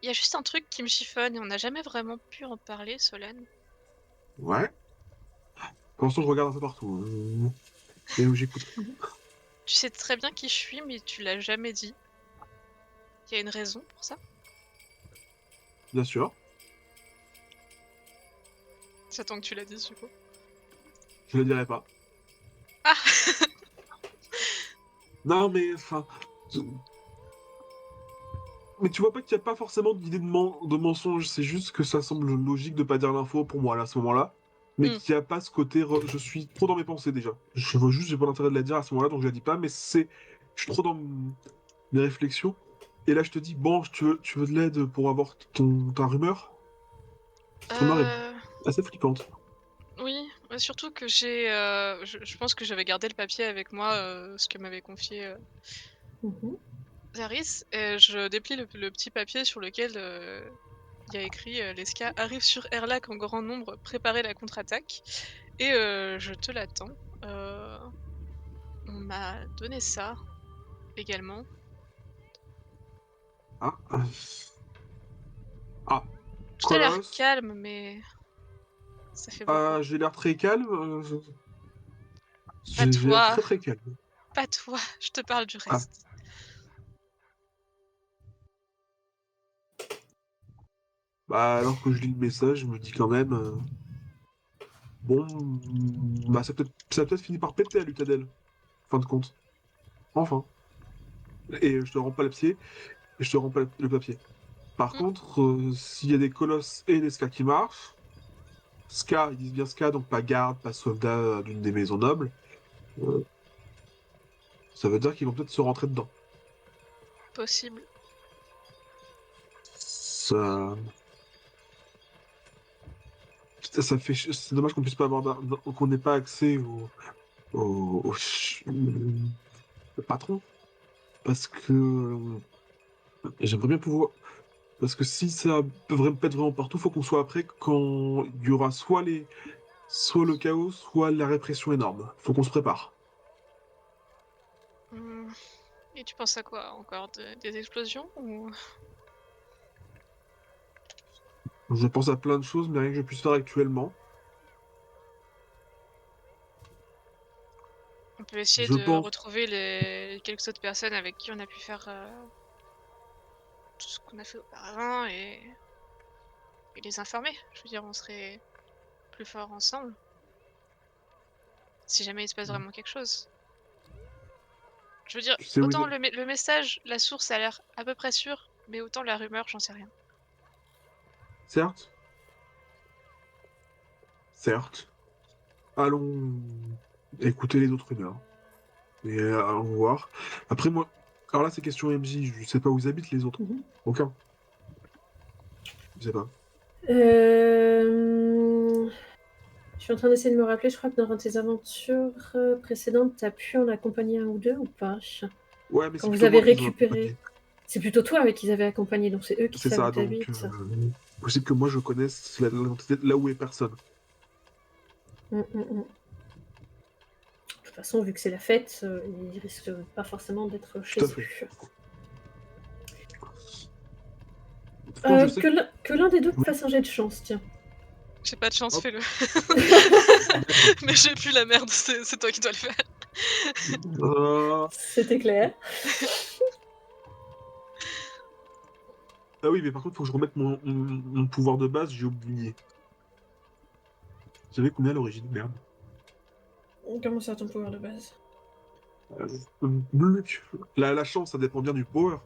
il y a juste un truc qui me chiffonne et on n'a jamais vraiment pu en parler, Solène. Ouais. Pour l'instant, je regarde un peu partout. Et où j'écoute. Tu sais très bien qui je suis, mais tu l'as jamais dit. Il y a une raison pour ça? Bien sûr. J'attends que tu la dises, du coup. Je ne le dirai pas. Ah! Non, mais enfin. Mais tu vois pas qu'il n'y a pas forcément d'idée de mensonge, c'est juste que ça semble logique de pas dire l'info pour moi là, à ce moment-là, mais Mmh. qu'il n'y a pas ce côté. Je suis trop dans mes pensées déjà. Je vois juste, j'ai pas l'intérêt de la dire à ce moment-là, donc je la dis pas, mais c'est. Je suis trop dans mes réflexions. Et là, je te dis, bon, tu veux de l'aide pour avoir ta rumeur? Cette rumeur est Heu, assez flippante. oui, surtout que j'ai, je pense que j'avais gardé le papier avec moi, ce que m'avait confié Mhm. Zaris, et je déplie le petit papier sur lequel il y a écrit Lesca arrive sur Erlac en grand nombre, préparez la contre-attaque. Et je te l'attends. On m'a donné ça également. Ah. Ah. Tout a l'air Colosse. calme, mais ça fait beaucoup. J'ai l'air très calme. Pas J'ai l'air toi, très très calme. pas toi, je te parle du Ah. reste. Bah, alors que je lis le message, je me dis quand même. Bon. Bah, ça a peut-être fini par péter à l'Utadel. Fin de compte. Enfin. Et je te rends pas le pied. Et je te rends pas le papier. Par Mm. contre, s'il y a des colosses et des ska qui marchent. Ska, ils disent bien Ska, donc pas garde, pas soldat d'une des maisons nobles. Ça veut dire qu'ils vont peut-être se rentrer dedans. Possible. Ça. Ça fait. C'est dommage qu'on puisse pas avoir. Qu'on n'ait pas accès au patron. Parce que. J'aimerais bien pouvoir. Parce que si ça peut vraiment pas être vraiment partout, faut qu'on soit après quand il y aura soit le chaos, soit la répression énorme. Faut qu'on se prépare. Mm. Et tu penses à quoi encore? Des explosions ou... Je pense à plein de choses, mais rien que je puisse faire actuellement. On peut essayer Je de pense. retrouver les quelques autres personnes avec qui on a pu faire tout ce qu'on a fait auparavant et les informer. Je veux dire, on serait plus forts ensemble. Si jamais il se passe vraiment quelque chose. Je veux dire, Tu sais où autant le message, la source a l'air à peu près sûre, mais autant la rumeur, j'en sais rien. Certes. Certes. Allons écouter les autres rumeurs. Et allons voir. Après, moi. Alors là, c'est question MJ. Je sais pas où ils habitent les autres. Mhm. Aucun. Je sais pas. Je suis en train d'essayer de me rappeler, je crois que dans tes aventures précédentes, tu as pu en accompagner un ou deux ou pas? Ouais, mais Quand c'est vous plutôt avez moi qu'ils ont récupéré. accompagné. C'est plutôt toi avec qui ils avaient accompagné, donc c'est eux qui C'est savent où ça, donc. t'habites. Possible que moi je connaisse l'identité là où est personne. Mm. De toute façon, vu que c'est la fête, ils risquent pas forcément d'être chez Tout à fait. eux. En tout cas, je sais Que l'un des deux Oui. fasse un jet de chance, tiens. J'ai pas de chance, Hop. fais-le. Mais j'ai plus la merde, c'est toi qui dois le faire. C'était clair. Ah oui, mais par contre, faut que je remette mon pouvoir de base, j'ai oublié. J'avais combien à l'origine? Merde. Comment ça, ton pouvoir de base? Bluc. La chance, ça dépend bien du power.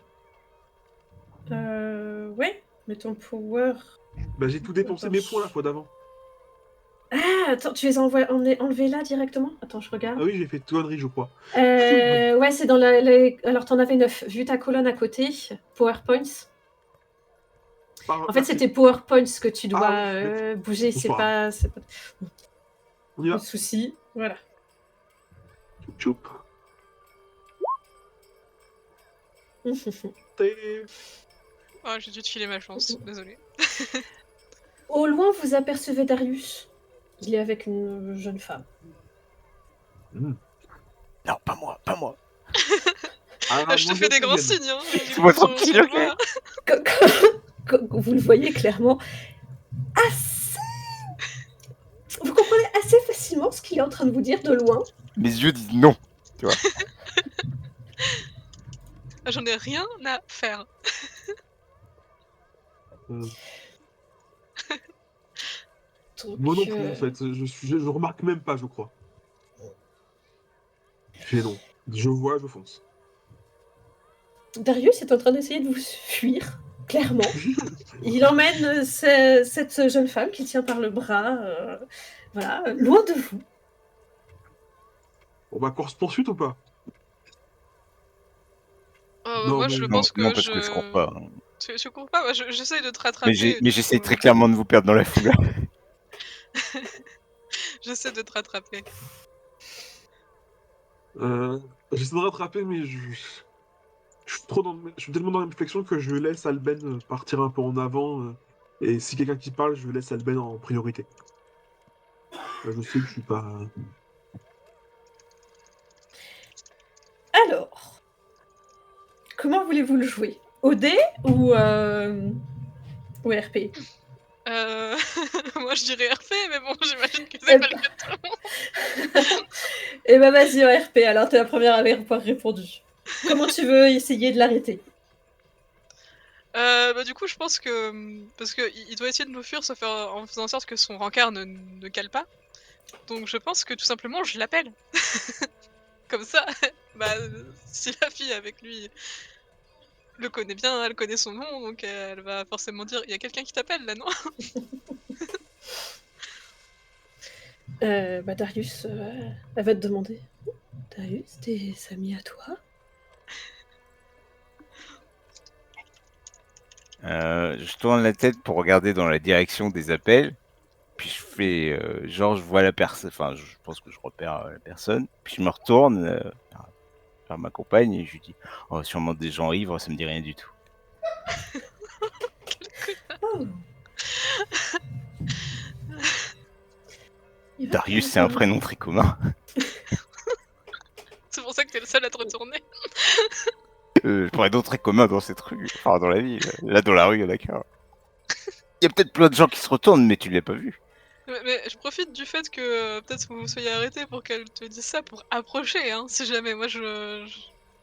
Ouais, mais ton power... Bah, j'ai tout dépensé Attends, mes points la fois d'avant. Ah, attends, tu les as enlevés là directement? Attends, je regarde. Ah oui, j'ai fait connerie, je crois. Ouais, c'est dans Alors, t'en avais 9. Vu ta colonne à côté, PowerPoints. En fait, c'est tes PowerPoints que tu dois bouger. Bon, C'est pas pas... On y Pas va. de soucis. Voilà. Choup. Oh, j'ai dû te filer ma chance, désolé. Au loin, vous apercevez Darius. Il est avec une jeune femme. Non, pas moi, pas moi. Je te fais des grands signes, hein. Laisse-moi tranquille, ok. Vous le voyez clairement assez... Vous comprenez assez facilement ce qu'il est en train de vous dire de loin. Mes yeux disent non, tu vois. J'en ai rien à faire. Donc, Moi non plus, en fait. Je remarque même pas, je crois. Je fais non. Je vois, je fonce. Darius est en train d'essayer de vous fuir, clairement. Il emmène cette jeune femme qui tient par le bras, voilà, loin de vous. On va course-poursuite ou pas? Non, moi, mais je non, pense que non, parce que je cours pas. Tu cours pas? Moi, j'essaye de te rattraper. Mais j'essaie très clairement de vous perdre dans la foule. J'essaie de te rattraper. J'essaie de rattraper, mais je suis tellement dans la réflexion que je laisse Alben partir un peu en avant. Et si quelqu'un qui parle, je laisse Alben en priorité. Je sais que je suis pas. Alors, comment voulez-vous le jouer? Au dé ou RP? Moi je dirais RP, mais bon, j'imagine que Eh c'est pas ben- le cas de tout le monde. Eh ben vas-y en RP, alors t'es la première à avoir répondu. Comment tu veux essayer de l'arrêter? Bah du coup, je pense que parce que il doit essayer de nous fuir, en faisant en sorte que son rencard ne cale pas. Donc je pense que tout simplement, je l'appelle. Comme ça, bah si la fille avec lui le connaît bien, elle connaît son nom, donc elle va forcément dire: «Il y a quelqu'un qui t'appelle là, non?» Darius, elle va te demander. Darius, tes amis à toi? Je tourne la tête pour regarder dans la direction des appels. Puis je fais genre je vois la personne, enfin je pense que je repère la personne. Puis je me retourne vers ma compagne et je lui dis oh sûrement des gens ivres, ça me dit rien du tout. Oh. Il va Darius falloir c'est un que- prénom très commun. C'est pour ça que t'es le seul à te retourner. Je pourrais d'autres très communs dans cette rue, enfin dans la ville. Là dans la rue il y en a qu'un. Il y a peut-être plein de gens qui se retournent mais tu l'as pas vu. Mais je profite du fait que peut-être vous soyez arrêtés pour qu'elle te dise ça pour approcher, hein, si jamais. Moi je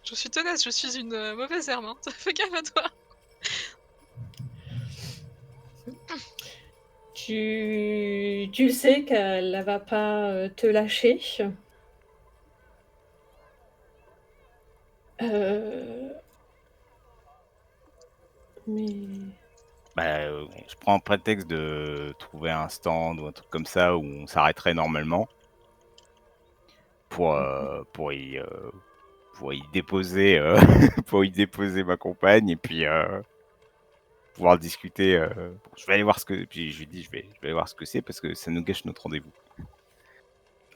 suis tenace, je suis une mauvaise herbe, hein. Fais gaffe à toi. Tu le sais qu'elle ne va pas te lâcher. Mais... Je prends un prétexte de trouver un stand ou un truc comme ça où on s'arrêterait normalement pour y déposer pour y déposer ma compagne et puis pouvoir discuter. Bon, je vais aller voir ce que puis je lui dis je vais aller voir ce que c'est parce que ça nous gâche notre rendez-vous.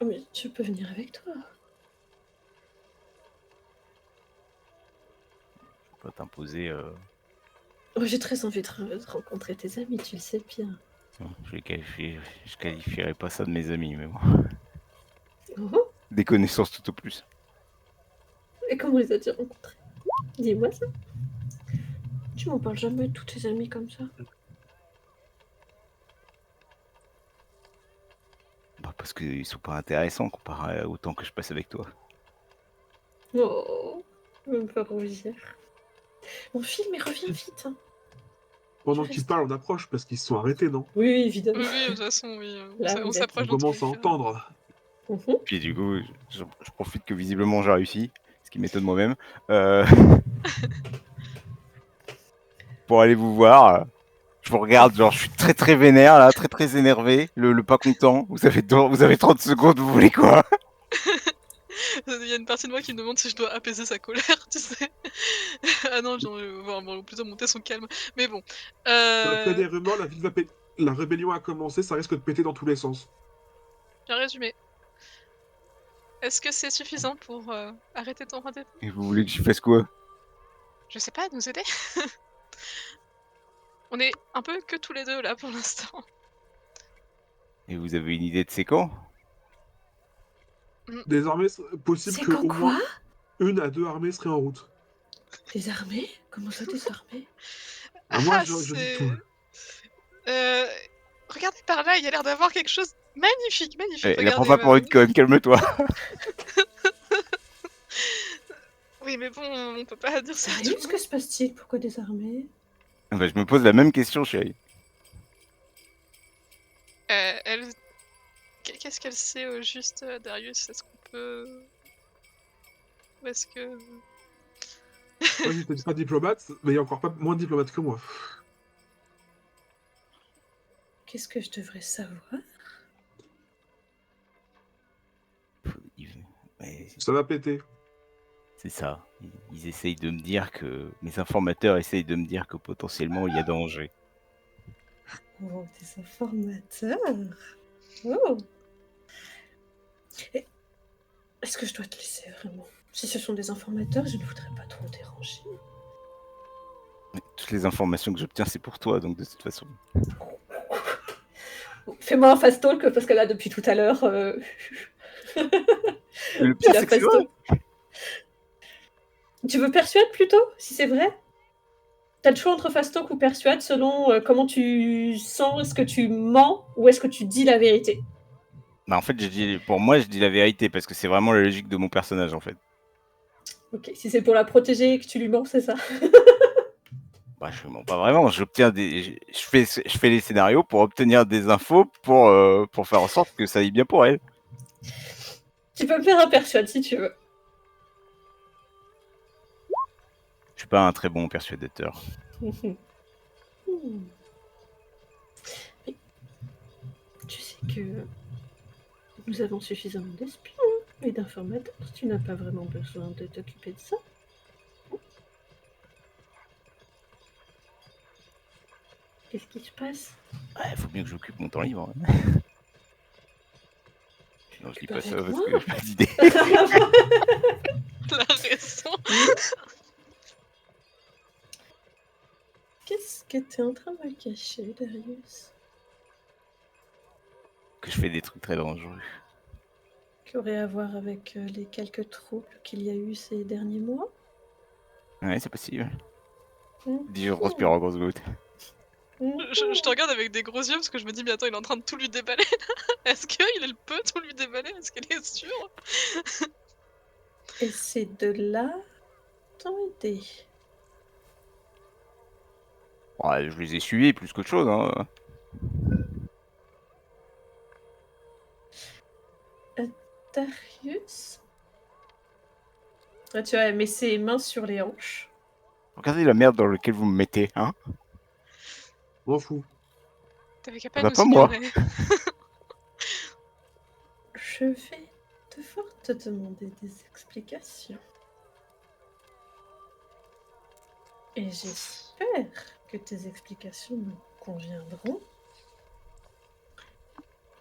Oh, mais je peux venir avec toi. Je peux pas t'imposer. Oh, j'ai très envie de rencontrer tes amis, tu le sais bien. Je qualifierais pas ça de mes amis mais bon. Oh, Des connaissances tout au plus. et comment les as-tu rencontrés? Dis-moi ça. Tu m'en parles jamais de tous tes amis comme ça. Bah, parce qu'ils sont pas intéressants comparé au temps que je passe avec toi. Oh, je vais me faire rougir. Mon film, mais reviens vite. Hein. Pendant Je qu'ils reste- parlent, on approche parce qu'ils se sont arrêtés, non? Oui, évidemment. Oui, de toute façon, oui. Là, On vous s'approche On dans tous commence à les cas. entendre. Mhm. Puis du coup, je profite que visiblement j'ai réussi, ce qui m'étonne moi-même, pour aller vous voir. Je vous regarde, genre je suis très très vénère là, très très énervé, le pas content. Vous avez 30 secondes, vous voulez quoi? Il y a une partie de moi qui me demande si je dois apaiser sa colère, tu sais. Ah non, bon, plutôt monter son calme. Mais bon. D'après des rumeurs, la rébellion a commencé, ça risque de péter dans tous les sens. Bien résumé. Est-ce que c'est suffisant pour arrêter ton rendez-vous? Et vous voulez que je fasse quoi? Je sais pas, nous aider? On est un peu que tous les deux là pour l'instant. Et vous avez une idée de c'est quand? Désormais, c'est possible C'est que quand au quoi? moins 1 à 2 armées seraient en route. Des armées? Comment ça, des armées? Moi, Ah, je dis c'est... tout. Regardez par là, il y a l'air d'avoir quelque chose magnifique, magnifique. La prends Regardez, pas pour une conne, calme-toi. Oui, mais bon, on peut pas dire ça. à tout Sérieux, le que se passe-t-il? Pourquoi des armées? Bah, je me pose la même question, chérie. Elle... Qu'est-ce qu'elle sait au juste, Darius? Est-ce qu'on peut... Ou est-ce que... Moi, je suis peut-être pas diplomate, mais il y a encore pas moins diplomate que moi. Qu'est-ce que je devrais savoir? Ouais, Ça va péter. c'est ça. Ils essayent de me dire que... Mes informateurs essayent de me dire que potentiellement il y a danger. Oh, des informateurs. Oh. Est-ce que je dois te laisser vraiment? Si ce sont des informateurs, je ne voudrais pas trop déranger. Mais toutes les informations que j'obtiens, c'est pour toi, donc de toute façon. Fais-moi un fast talk parce que là, depuis tout à l'heure, Le tu pire, l'as c'est que c'est fast vrai. talk. Tu veux persuade plutôt, si c'est vrai? T'as le choix entre fast talk ou persuade selon comment tu sens, est-ce que tu mens ou est-ce que tu dis la vérité? Bah, en fait, pour moi, je dis la vérité parce que c'est vraiment la logique de mon personnage, en fait. Ok, si c'est pour la protéger et que tu lui mens, c'est ça. Bah, je mens pas vraiment. J'obtiens je fais les scénarios pour obtenir des infos pour faire en sorte que ça aille bien pour elle. Tu peux me faire un persuade si tu veux. Je suis pas un très bon persuadateur. Mais tu sais que nous avons suffisamment d'espions et d'informateurs. Tu n'as pas vraiment besoin de t'occuper de ça. Qu'est-ce qui se passe? Ouais, faut bien que j'occupe mon temps libre. Non, je dis pas ça Avec parce moi que j'ai pas d'idée. La raison. Qu'est-ce que t'es en train de me cacher, Darius? Que je fais des trucs très dangereux. Qui aurait à voir avec les quelques troubles qu'il y a eu ces derniers mois? Ouais, c'est possible. Mhm. Dis, je respire en grosses gouttes. Je te regarde avec des gros yeux parce que je me dis, mais attends, il est en train de tout lui déballer. Est-ce qu'il peut tout lui déballer? Est-ce qu'elle est sûre? Et c'est de là ton idée. Ouais, je les ai suivis plus qu'autre chose. Hein. Darius? Ah, tu vois, elle met ses mains sur les hanches. Regardez la merde dans laquelle vous me mettez, hein. M'en fous. T'avais qu'à Ah pas bah nous pas moi. ignorer. Je vais devoir te demander des explications. Et j'espère que tes explications me conviendront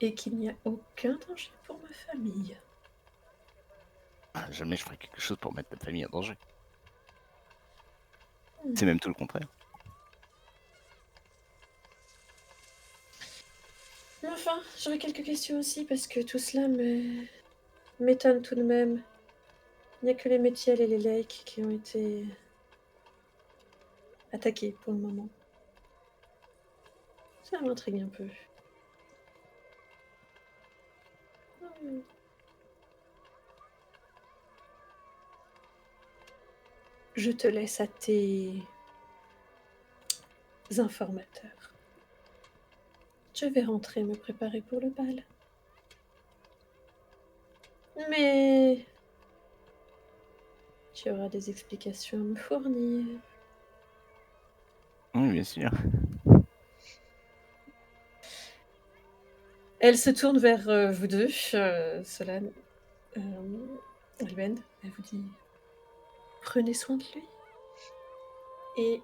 et qu'il n'y a aucun danger pour ma famille. Ah, jamais je ferai quelque chose pour mettre ta famille en danger. C'est même tout le contraire. Mais enfin, j'aurais quelques questions aussi parce que tout cela m'étonne tout de même. Il n'y a que les Métiels et les Lakes qui ont été attaqués pour le moment. Ça m'intrigue un peu. Je te laisse à tes informateurs. Je vais rentrer me préparer pour le bal. Mais tu auras des explications à me fournir. Oui, bien sûr. Elle se tourne vers vous deux, Solane, Alben. Elle vous dit prenez soin de lui. Et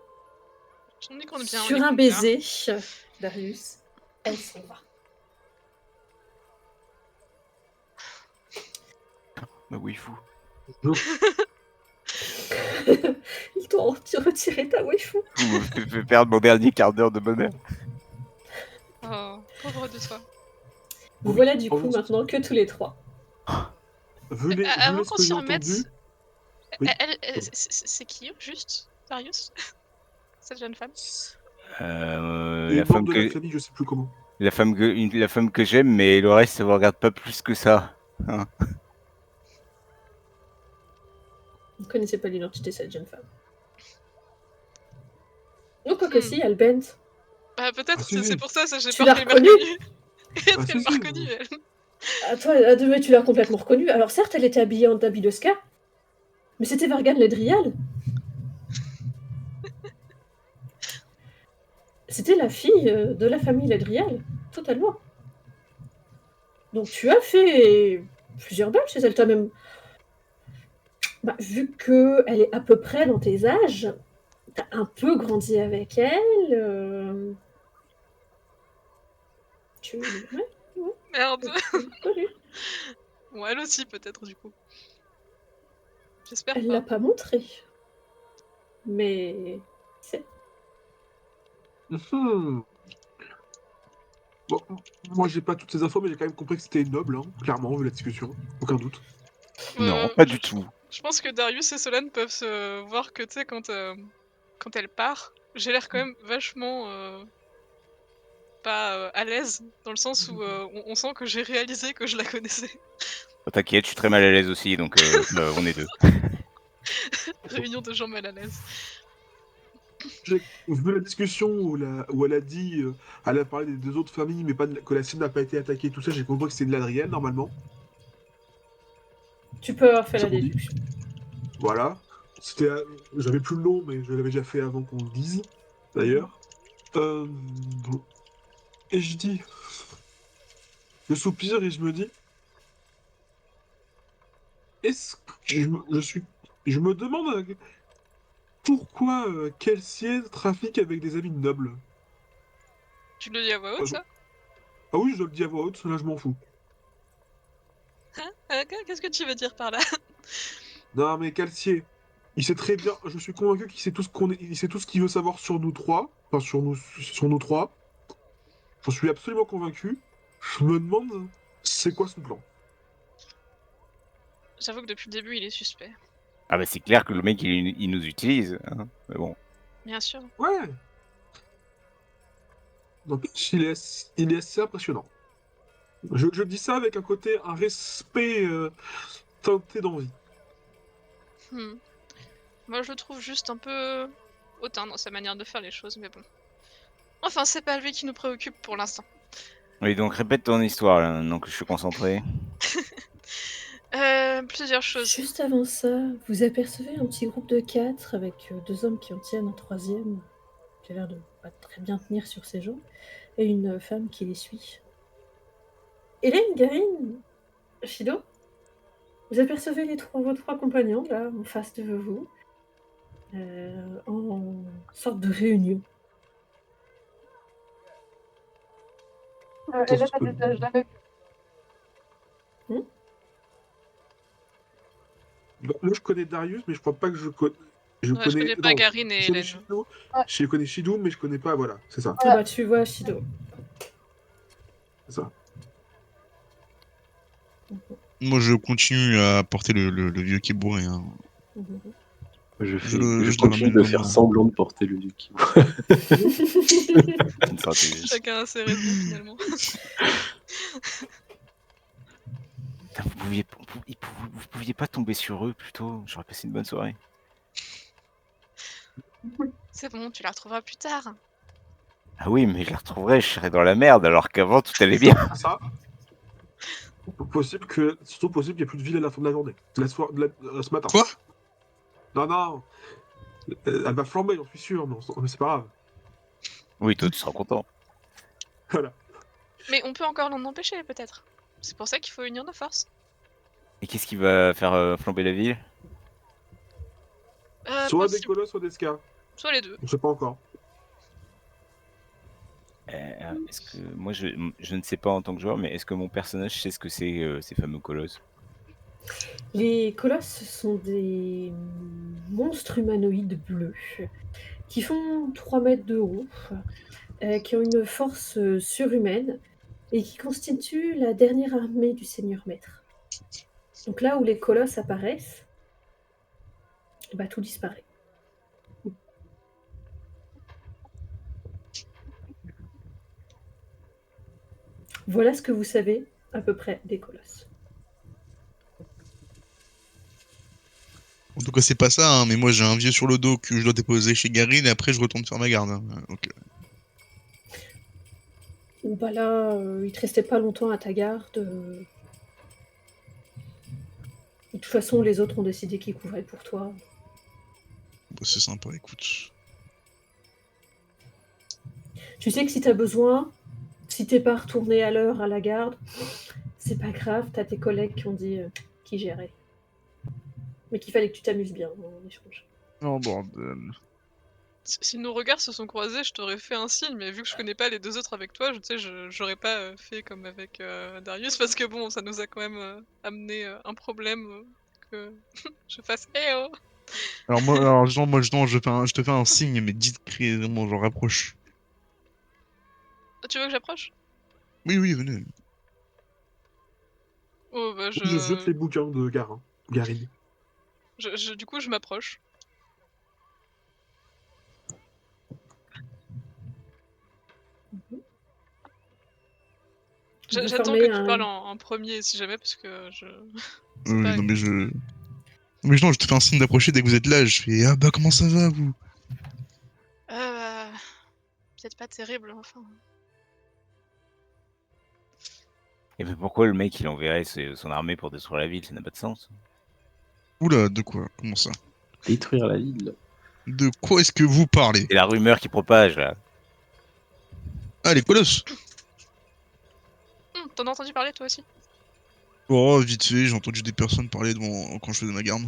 Je me dis qu'on est bien, on sur est un complet, baiser, Darius, elle s'en va. Bah oui, fou. Il doit retirer ta waifu. Vous me faites perdre mon dernier quart d'heure de bonheur. Oh, pauvre de toi. Vous Oui, voilà du pardon, coup maintenant que tous les trois. Vu Avant ce qu'on que j'ai s'y remette, entendu, oui. c'est qui juste Darius? Cette jeune femme? Et La membre femme de la que famille, je sais plus comment. la femme que j'aime, mais le reste, ça me regarde pas plus que ça. Hein. Vous ne connaissez pas l'identité de cette jeune femme. Ou quoi que si, Albent. Bah peut-être, Ah, si, c'est si. pour ça, j'ai Tu peur l'as qu'elle m'ait reconnue? reconnue. Est-ce Ah, qu'elle si, m'a si. reconnue, elle? Ah, toi, mais tu l'as complètement reconnue. Alors certes, elle était habillée en habit de ska, mais c'était Vargan Ledrial. C'était la fille de la famille Ledrial, totalement. Donc tu as fait plusieurs balles chez elle. T'as même... Bah, vu qu'elle est à peu près dans tes âges, t'as un peu grandi avec elle. Tu... Ouais, Merde. tu l'as reconnue. Ou elle aussi, peut-être, du coup. J'espère Elle pas. l'a pas montré. Mais c'est... Mhm. Bon, moi j'ai pas toutes ces infos, mais j'ai quand même compris que c'était noble, hein, clairement, vu la discussion. Aucun doute. Non, pas Je, du tout. je pense que Darius et Solane peuvent se voir que, tu sais, quand elle part, j'ai l'air quand même vachement pas à l'aise, dans le sens où on sent que j'ai réalisé que je la connaissais. Oh, t'inquiète, je suis très mal à l'aise aussi, donc on est deux. Réunion de gens mal à l'aise. J'ai vu la discussion où elle a dit, elle a parlé des deux autres familles, mais pas que la sienne n'a pas été attaquée, tout ça, j'ai compris que c'était une Ladrienne, normalement. Tu peux avoir fait Ça la on dit. déduction. Voilà. C'était, j'avais plus le nom, mais je l'avais déjà fait avant qu'on le dise, d'ailleurs. Bon. Et je dis, je soupire et je me dis, est-ce que je me demande pourquoi Kelsier trafique avec des amis nobles. Tu le dis à voix haute, Ah, ça? ah oui, je le dis à voix haute, là je m'en fous. Qu'est-ce que tu veux dire par là? Non mais Kelsier, il sait très bien, je suis convaincu qu'il sait tout ce il sait tout ce qu'il veut savoir sur nous trois, enfin sur nous trois. J'en suis absolument convaincu. Je me demande, c'est quoi son plan? J'avoue que depuis le début, il est suspect. Ah bah c'est clair que le mec il nous utilise, hein. Mais bon. Bien sûr. Ouais. Donc il est assez impressionnant. Je dis ça avec un respect teinté d'envie. Hmm. Moi, je le trouve juste un peu hautain dans sa manière de faire les choses, mais bon. Enfin, c'est pas lui qui nous préoccupe pour l'instant. Oui, donc répète ton histoire là, maintenant que je suis concentré. Plusieurs choses. Juste avant ça, vous apercevez un petit groupe de 4 avec 2 hommes qui en tiennent un troisième qui a l'air de pas très bien tenir sur ses jambes et une femme qui les suit. Hélène, Garine, Fido, vous apercevez vos trois compagnons là en face de vous en sorte de réunion. Elle est à je l'avais Bah, moi, je connais Darius, mais je crois pas que je Ouais, je connais. connais pas Non, Garine et je connais Hélène. Shido. Ouais. Je connais Shido, mais je connais pas. Voilà, c'est ça. Ah bah tu vois Shido. C'est ça. Moi, je continue à porter le vieux qui est bourré. Hein. Mhm. Je Je le continue ramène de dans faire mon- semblant de porter le Yuki. C'est une stratégie. Chacun a ses raisons, finalement. Putain, vous pouviez pas tomber sur eux plutôt. J'aurais passé une bonne soirée. C'est bon, tu la retrouveras plus tard. Ah oui, mais je la retrouverai, je serai dans la merde alors qu'avant tout allait bien. Ça, surtout possible qu'il n'y ait plus de ville à la fin de la journée. Ce matin. Quoi? Non, non. Elle va flamber, j'en suis sûr, mais c'est pas grave. Oui, toi tu seras content. Voilà. Mais on peut encore l'en empêcher, peut-être. C'est pour ça qu'il faut unir nos forces. Et qu'est-ce qui va faire flamber la ville? Soit des Possible. colosses, soit des ska. Soit les deux. On sait pas encore. Est-ce que moi je ne sais pas en tant que joueur, mais est-ce que mon personnage sait ce que c'est ces fameux colosses? Les colosses sont des monstres humanoïdes bleus qui font 3 mètres de haut, qui ont une force surhumaine et qui constituent la dernière armée du Seigneur Maître. Donc là où les colosses apparaissent, bah, tout disparaît. Voilà ce que vous savez à peu près des colosses. En tout cas, c'est pas ça, hein, mais moi j'ai un vieux sur le dos que je dois déposer chez Garine et après je retourne faire ma garde. Hein. Donc, Ou bah là, il te restait pas longtemps à ta garde. De toute façon, les autres ont décidé qu'ils couvraient pour toi. bah, c'est sympa, écoute. Tu sais que si t'as besoin, si t'es pas retourné à l'heure à la garde, c'est pas grave, t'as tes collègues qui ont dit qui géraient. Mais qu'il fallait que tu t'amuses bien en échange. Oh bordel. Si nos regards se sont croisés, je t'aurais fait un signe, mais vu que je connais pas les 2 autres avec toi, tu sais, j'aurais pas, fait comme avec, Darius parce que bon, ça nous a quand même, amené, un problème, que je fasse: «Eh oh!» Alors moi, genre, non, je te fais un signe, mais discrètement, genre rapproche. Ah, tu veux que j'approche? Oui, oui, venez. Oh bah, Je jette les bouquins de Garin. Garine. du coup, je m'approche. Vous J'attends formez que tu un- parles en 1er si jamais parce que je c'est Non, pareil. mais non, mais non, je te fais un signe d'approcher dès que vous êtes là. Je fais, ah bah, comment ça va, vous? Bah, peut-être pas terrible, enfin. Et mais pourquoi le mec il enverrait son armée pour détruire la ville? Ça n'a pas de sens. Oula, de quoi? Comment ça? Détruire la ville. De quoi est-ce que vous parlez? C'est la rumeur qui propage là. Ah, les colosses! T'en as entendu parler toi aussi? Oh, vite fait, j'ai entendu des personnes parler quand je faisais ma garde.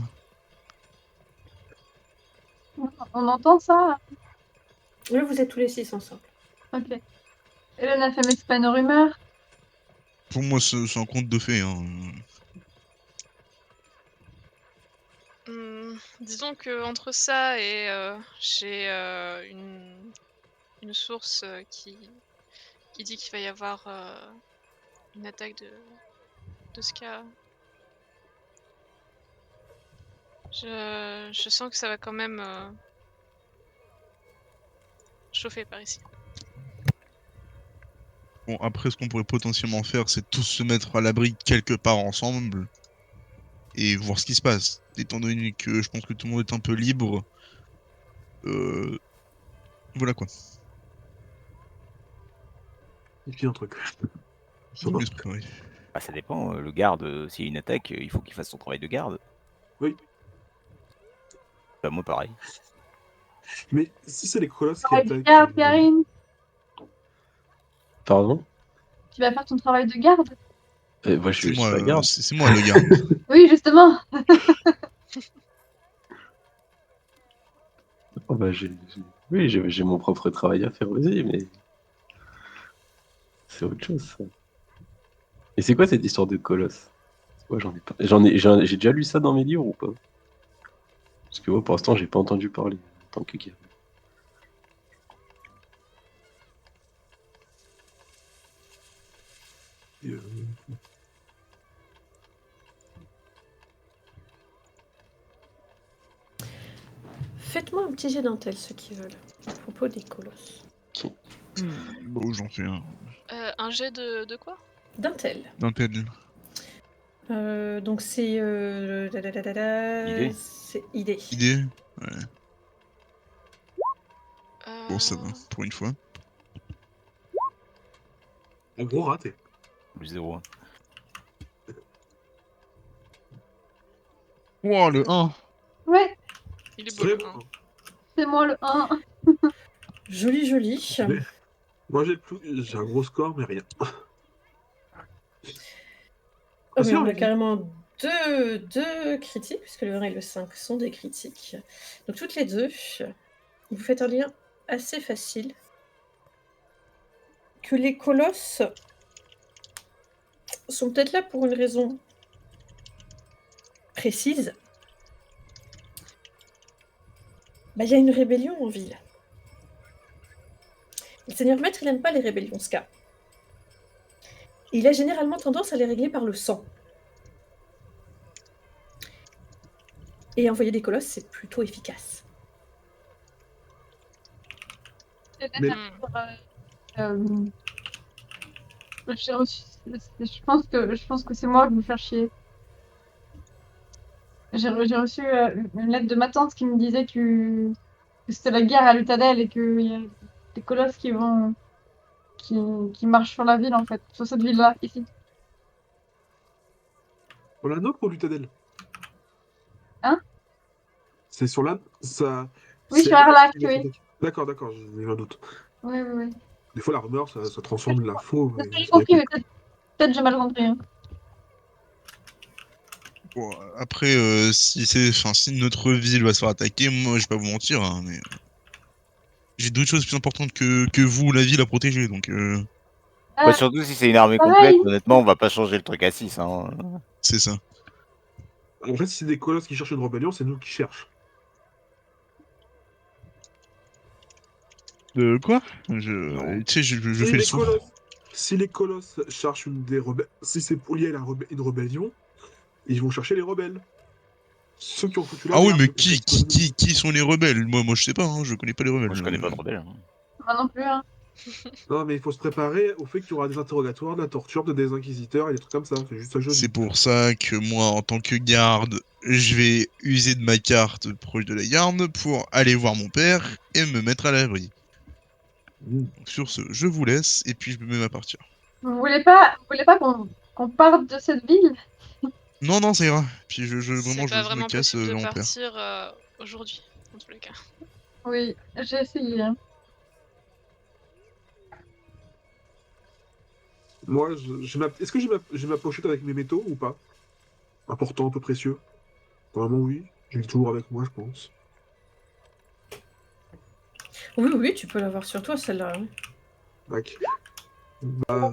On entend ça? Oui, vous êtes tous les 6 ensemble. Ok. Hélène a fait, mais c'est pas une rumeur. Pour moi, c'est un conte de fées, hein. Disons qu'entre ça et j'ai, une source, qui dit qu'il va y avoir, une attaque de Ska. Je sens que ça va quand même, chauffer par ici. Bon, après, ce qu'on pourrait potentiellement faire, c'est tous se mettre à l'abri quelque part ensemble et voir ce qui se passe. Étant donné que je pense que tout le monde est un peu libre, voilà quoi. Et puis un truc. Faut mieux se préparer. Bah, ça dépend. Le garde, s'il y a une attaque, il faut qu'il fasse son travail de garde. Oui. Bah, moi pareil. Mais si c'est les colosses qui attaquent. Garde, Karine, Pardon? tu vas faire ton travail de garde? Moi, je C'est suis moi, la garde. c'est moi le garde. Oui, justement. Oh, bah, oui, j'ai mon propre travail à faire aussi, mais c'est autre chose, ça. Et c'est quoi cette histoire de colosse? Ouais, j'ai déjà lu ça dans mes livres ou pas? Parce que moi, pour l'instant, j'ai pas entendu parler en tant que gars. euh, Faites-moi un petit jet d'intel, ceux qui veulent, à propos des colosses. Bon, j'en fais un. Un jet de quoi? D'intel. D'intel. Donc c'est... Idée. C'est idée. Idée? Ouais. Bon, ça va, Euh, pour une fois. En gros, raté. Le 0. Oh, le 1! Ouais, il est beau Très le bon. 1. c'est moi le 1. Joli, joli. Mais moi, j'ai un gros score, mais rien. Ah, mais si, on a vas-y. carrément deux critiques, puisque le 1 et le 5 sont des critiques. Donc toutes les deux, vous faites un lien assez facile. Que les colosses sont peut-être là pour une raison précise. Bah, il y a une rébellion en ville. Le Seigneur Maître, il n'aime pas les rébellions Ska. Il a généralement tendance à les régler par le sang. Et envoyer des colosses, c'est plutôt efficace. Mais- J'ai reçu... Je pense que c'est moi qui vais vous faire chier. J'ai reçu une lettre de ma tante qui me disait que c'était la guerre à Lutadel et qu'il y a des colosses qui marchent sur la ville, en fait, sur cette ville-là, ici. Sur la nôtre ou Lutadel? Hein? C'est sur la. Ça... Oui, c'est sur là Erlach, qu'il y a oui. cette attaque. D'accord, j'ai eu un doute. Oui, oui, oui. Des fois, la rumeur, ça transforme l'info. C'est ce que j'ai compris, mais peut-être j'ai mal compris. Hein. Bon, après, si notre ville va se faire attaquer, moi, je vais pas vous mentir, hein, mais J'ai d'autres choses plus importantes que vous, la ville, à protéger, donc Bah, surtout si c'est une armée pareil. complète, honnêtement, on va pas changer le truc à 6. Hein. c'est ça. En fait, si c'est des colosses qui cherchent une rébellion, c'est nous qui cherchons. Quoi Non. Tu sais, je Si fais le les sourd. colosses, si les colosses cherchent si c'est pour lié à une rébellion, ils vont chercher les rebelles. Ceux qui ont foutu la Ah oui, merde. mais ceux qui ont explosé. qui sont les rebelles? Moi, je sais pas, hein, je connais pas les rebelles. Moi, je connais pas de rebelles. Hein. Moi non plus, hein. Non, mais il faut se préparer au fait qu'il y aura des interrogatoires, de la torture, des inquisiteurs et des trucs comme ça. C'est juste ça que je C'est dis. pour ça que moi, en tant que garde, je vais user de ma carte proche de la garde pour aller voir mon père et me mettre à l'abri. Mmh. Donc, sur ce, je vous laisse et puis je me mets à partir. Vous voulez pas qu'on parte de cette ville? Non, non, ça ira. Puis C'est vraiment, pas je me vraiment casse possible de vers mon père. partir aujourd'hui, en tous les cas. Oui, j'ai essayé, hein. Moi, est-ce que j'ai ma pochette avec mes métaux ou pas? Important, un peu précieux. Normalement, oui. J'ai toujours avec moi, je pense. Oui, oui, tu peux l'avoir sur toi, celle-là. Hein. Tac. Bah,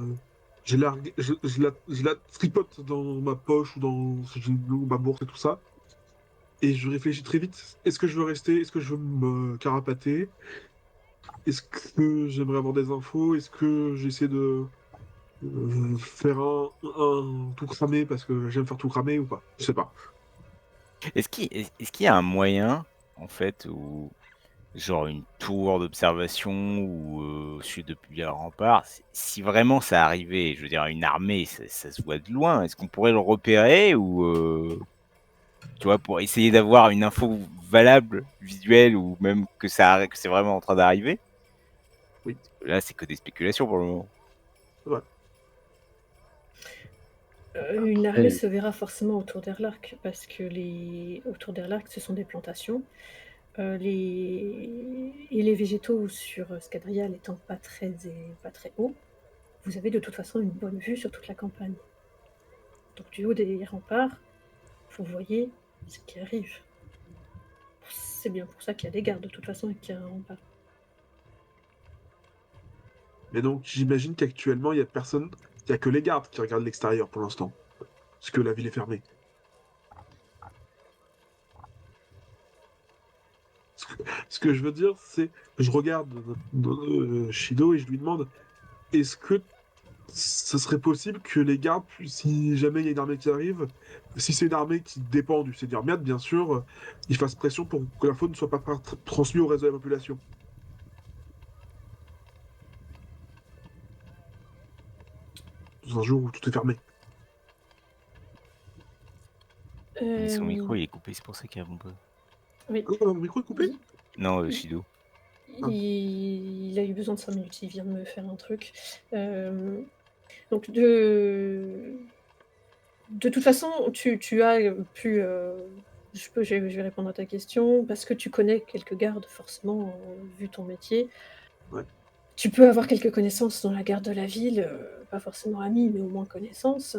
je la tripote dans ma poche ou ou ma bourse et tout ça. Et je réfléchis très vite. Est-ce que je veux rester? Est-ce que je veux me carapater? Est-ce que j'aimerais avoir des infos? Est-ce que j'essaie de faire un tout cramé parce que j'aime faire tout cramer ou pas? Je sais pas. Est-ce qu'il y a un moyen, en fait, où, genre une tour d'observation ou au sud depuis le rempart, si vraiment ça arrivait, je veux dire, une armée, ça se voit de loin, est-ce qu'on pourrait le repérer ou, tu vois, pour essayer d'avoir une info valable, visuelle, ou même que c'est vraiment en train d'arriver? Oui. Là, c'est que des spéculations pour le moment. Ouais. Une Après, armée se verra forcément autour d'Erlarc, parce que autour d'Erlarc, ce sont des plantations. Et les végétaux sur Scadrial étant pas très hauts, vous avez de toute façon une bonne vue sur toute la campagne. Donc du haut des remparts, vous voyez ce qui arrive. C'est bien pour ça qu'il y a des gardes de toute façon et qu'il y a un rempart. Mais donc, j'imagine qu'actuellement, il y a personne, il y a que les gardes qui regardent l'extérieur pour l'instant. Parce que la ville est fermée. Ce que je veux dire, c'est, je regarde Shido et je lui demande, est-ce que ce serait possible que les gardes, si jamais il y a une armée qui arrive, si c'est une armée qui dépend du Seigneur Miad, bien sûr, ils fassent pression pour que l'info ne soit pas transmise au reste de la population. Dans un jour où tout est fermé. Mais son Euh, micro, il est coupé, c'est pour ça qu'il répond pas. oui. Oh, mon micro est coupé? Non, Oui. Shido. Il a eu besoin de 5 minutes, il vient de me faire un truc. Donc de toute façon, tu as pu... je vais répondre à ta question, parce que tu connais quelques gardes, forcément, vu ton métier. Ouais. Tu peux avoir quelques connaissances dans la garde de la ville, pas forcément amis, mais au moins connaissances.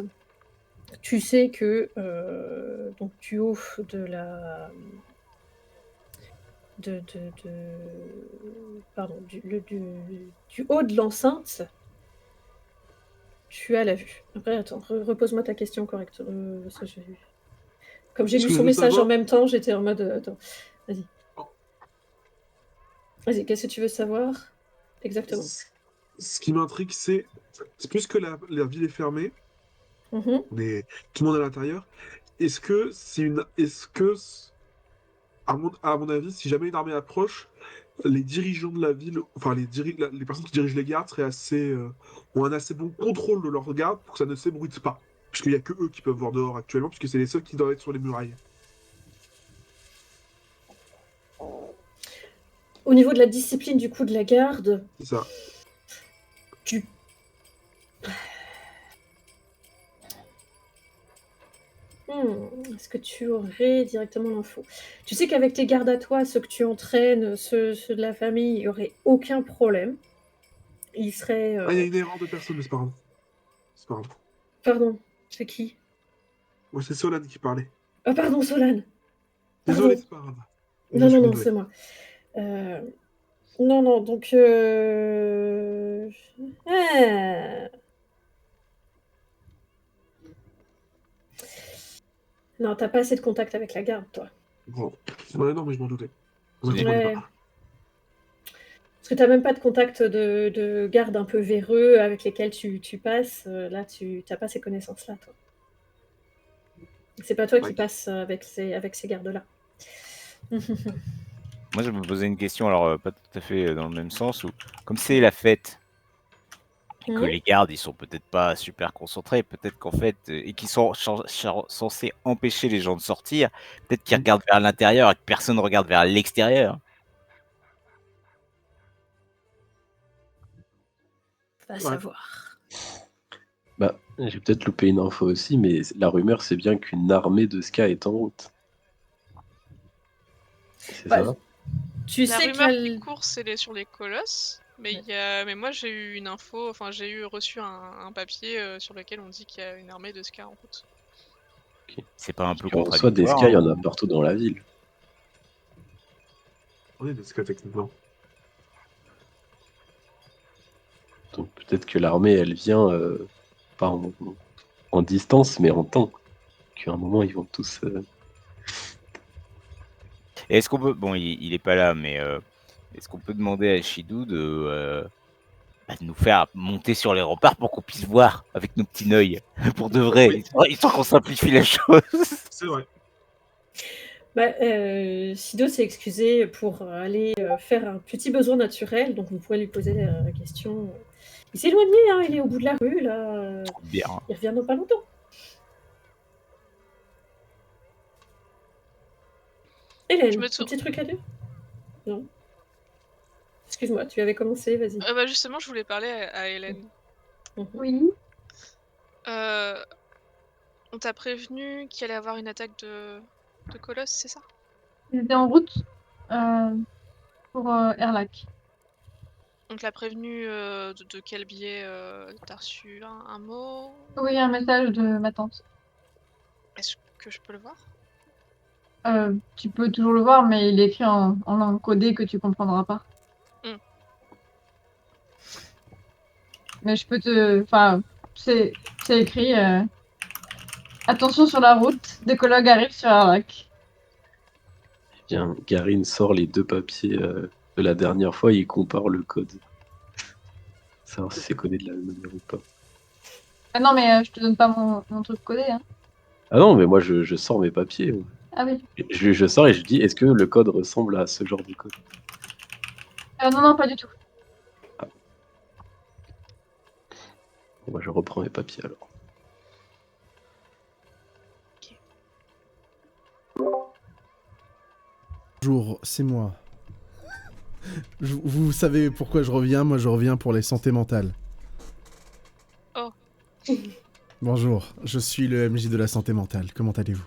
Tu sais que donc du haut de la... pardon, du haut de l'enceinte, tu as la vue. Après, attends, repose-moi ta question correcte. Comme j'ai Ce lu que je son veux message en savoir- même temps, j'étais en mode... attends, vas-y. Vas-y, qu'est-ce que tu veux savoir exactement? Ce qui m'intrigue, c'est plus que la ville est fermée, Mhm. tout le monde est à l'intérieur. À mon avis, si jamais une armée approche, les dirigeants de la ville, enfin les personnes qui dirigent les gardes ont un assez bon contrôle de leurs gardes pour que ça ne s'ébruite pas. Puisqu'il n'y a que eux qui peuvent voir dehors actuellement, puisque c'est les seuls qui doivent être sur les murailles. Au niveau de la discipline du coup de la garde, C'est ça. tu... Est-ce que tu aurais directement l'info? Tu sais qu'avec tes gardes à toi, ceux que tu entraînes, ceux de la famille, il n'y aurait aucun problème. Ils seraient... Ah, il y a une erreur de personne, mais c'est pas grave. C'est pas grave. Pardon, c'est qui? Moi, c'est Solane qui parlait. Ah pardon, Solane. Désolé, Pardon. c'est pas grave. Je Non, suis non, non, désolé. c'est moi. Non, non, donc... ah. Non, t'as pas assez de contact avec la garde, toi. Bon. Ouais, non, mais je m'en doutais. Vous inquiétez Ouais. pas. Parce que t'as même pas de contact de garde un peu véreux avec lesquels tu passes. Là, t'as pas ces connaissances-là, toi. C'est pas toi qui Ouais. passes avec ces gardes-là. Moi, je me posais une question, alors pas tout à fait dans le même sens, où comme c'est la fête, et que Mhm. les gardes, ils sont peut-être pas super concentrés, peut-être qu'en fait, et qu'ils sont censés empêcher les gens de sortir, peut-être qu'ils regardent vers l'intérieur et que personne ne regarde vers l'extérieur. Va Ouais. savoir. Bah, j'ai peut-être loupé une info aussi, mais la rumeur, c'est bien qu'une armée de Ska est en route. C'est Bah, ça? Tu La sais rumeur qui qu'elle... court, c'est sur les colosses. Mais, mais moi, j'ai eu une info, enfin, j'ai reçu un papier sur lequel on dit qu'il y a une armée de Ska en route. C'est pas un peu En soi, des contradictoire, Ska, il y en hein. a partout dans la ville. On est des Ska techniquement. Donc peut-être que l'armée, elle vient pas en distance, mais en temps. Qu'à un moment, ils vont tous... Et est-ce qu'on peut, bon, il est pas là, mais est-ce qu'on peut demander à Shidou de nous faire monter sur les remparts pour qu'on puisse voir avec nos petits œils, pour de vrai, Oui. histoire qu'on simplifie la chose. C'est vrai. Bah, Sido s'est excusé pour aller faire un petit besoin naturel, donc vous pourrez lui poser la question. Il s'est éloigné, hein, il est au bout de la rue, là. Bien. Il revient dans pas longtemps. Hélène, Je me un tourne- petit truc à dire? Non. Excuse-moi, tu avais commencé, vas-y. Bah justement, je voulais parler à Hélène. Mhm. Oui. On t'a prévenu qu'il allait avoir une attaque de colosse, c'est ça? Ils étaient en route pour Erlac. On te l'a prévenu de quel biais t'as reçu un mot? Oui, un message de ma tante. Est-ce que je peux le voir? Tu peux toujours le voir, mais il est écrit en langue codée que tu comprendras pas. Hmm. Mais je peux te... Enfin, c'est écrit... Attention sur la route, des collègues arrivent sur Erlac. Bien, Garine sort les 2 papiers de la dernière fois et il compare le code. Savoir si c'est codé de la même manière ou pas. Ah non, mais je te donne pas mon truc codé, hein. Ah non, mais moi je sors mes papiers. Ouais. Ah oui. Je sors et je dis, est-ce que le code ressemble à ce genre de code? Non, non, pas du tout. Bon, bah, je reprends mes papiers alors. Bonjour, c'est moi. Vous savez pourquoi je reviens? Moi, je reviens pour les santé mentale. Oh. Bonjour, je suis le MJ de la santé mentale. Comment allez-vous?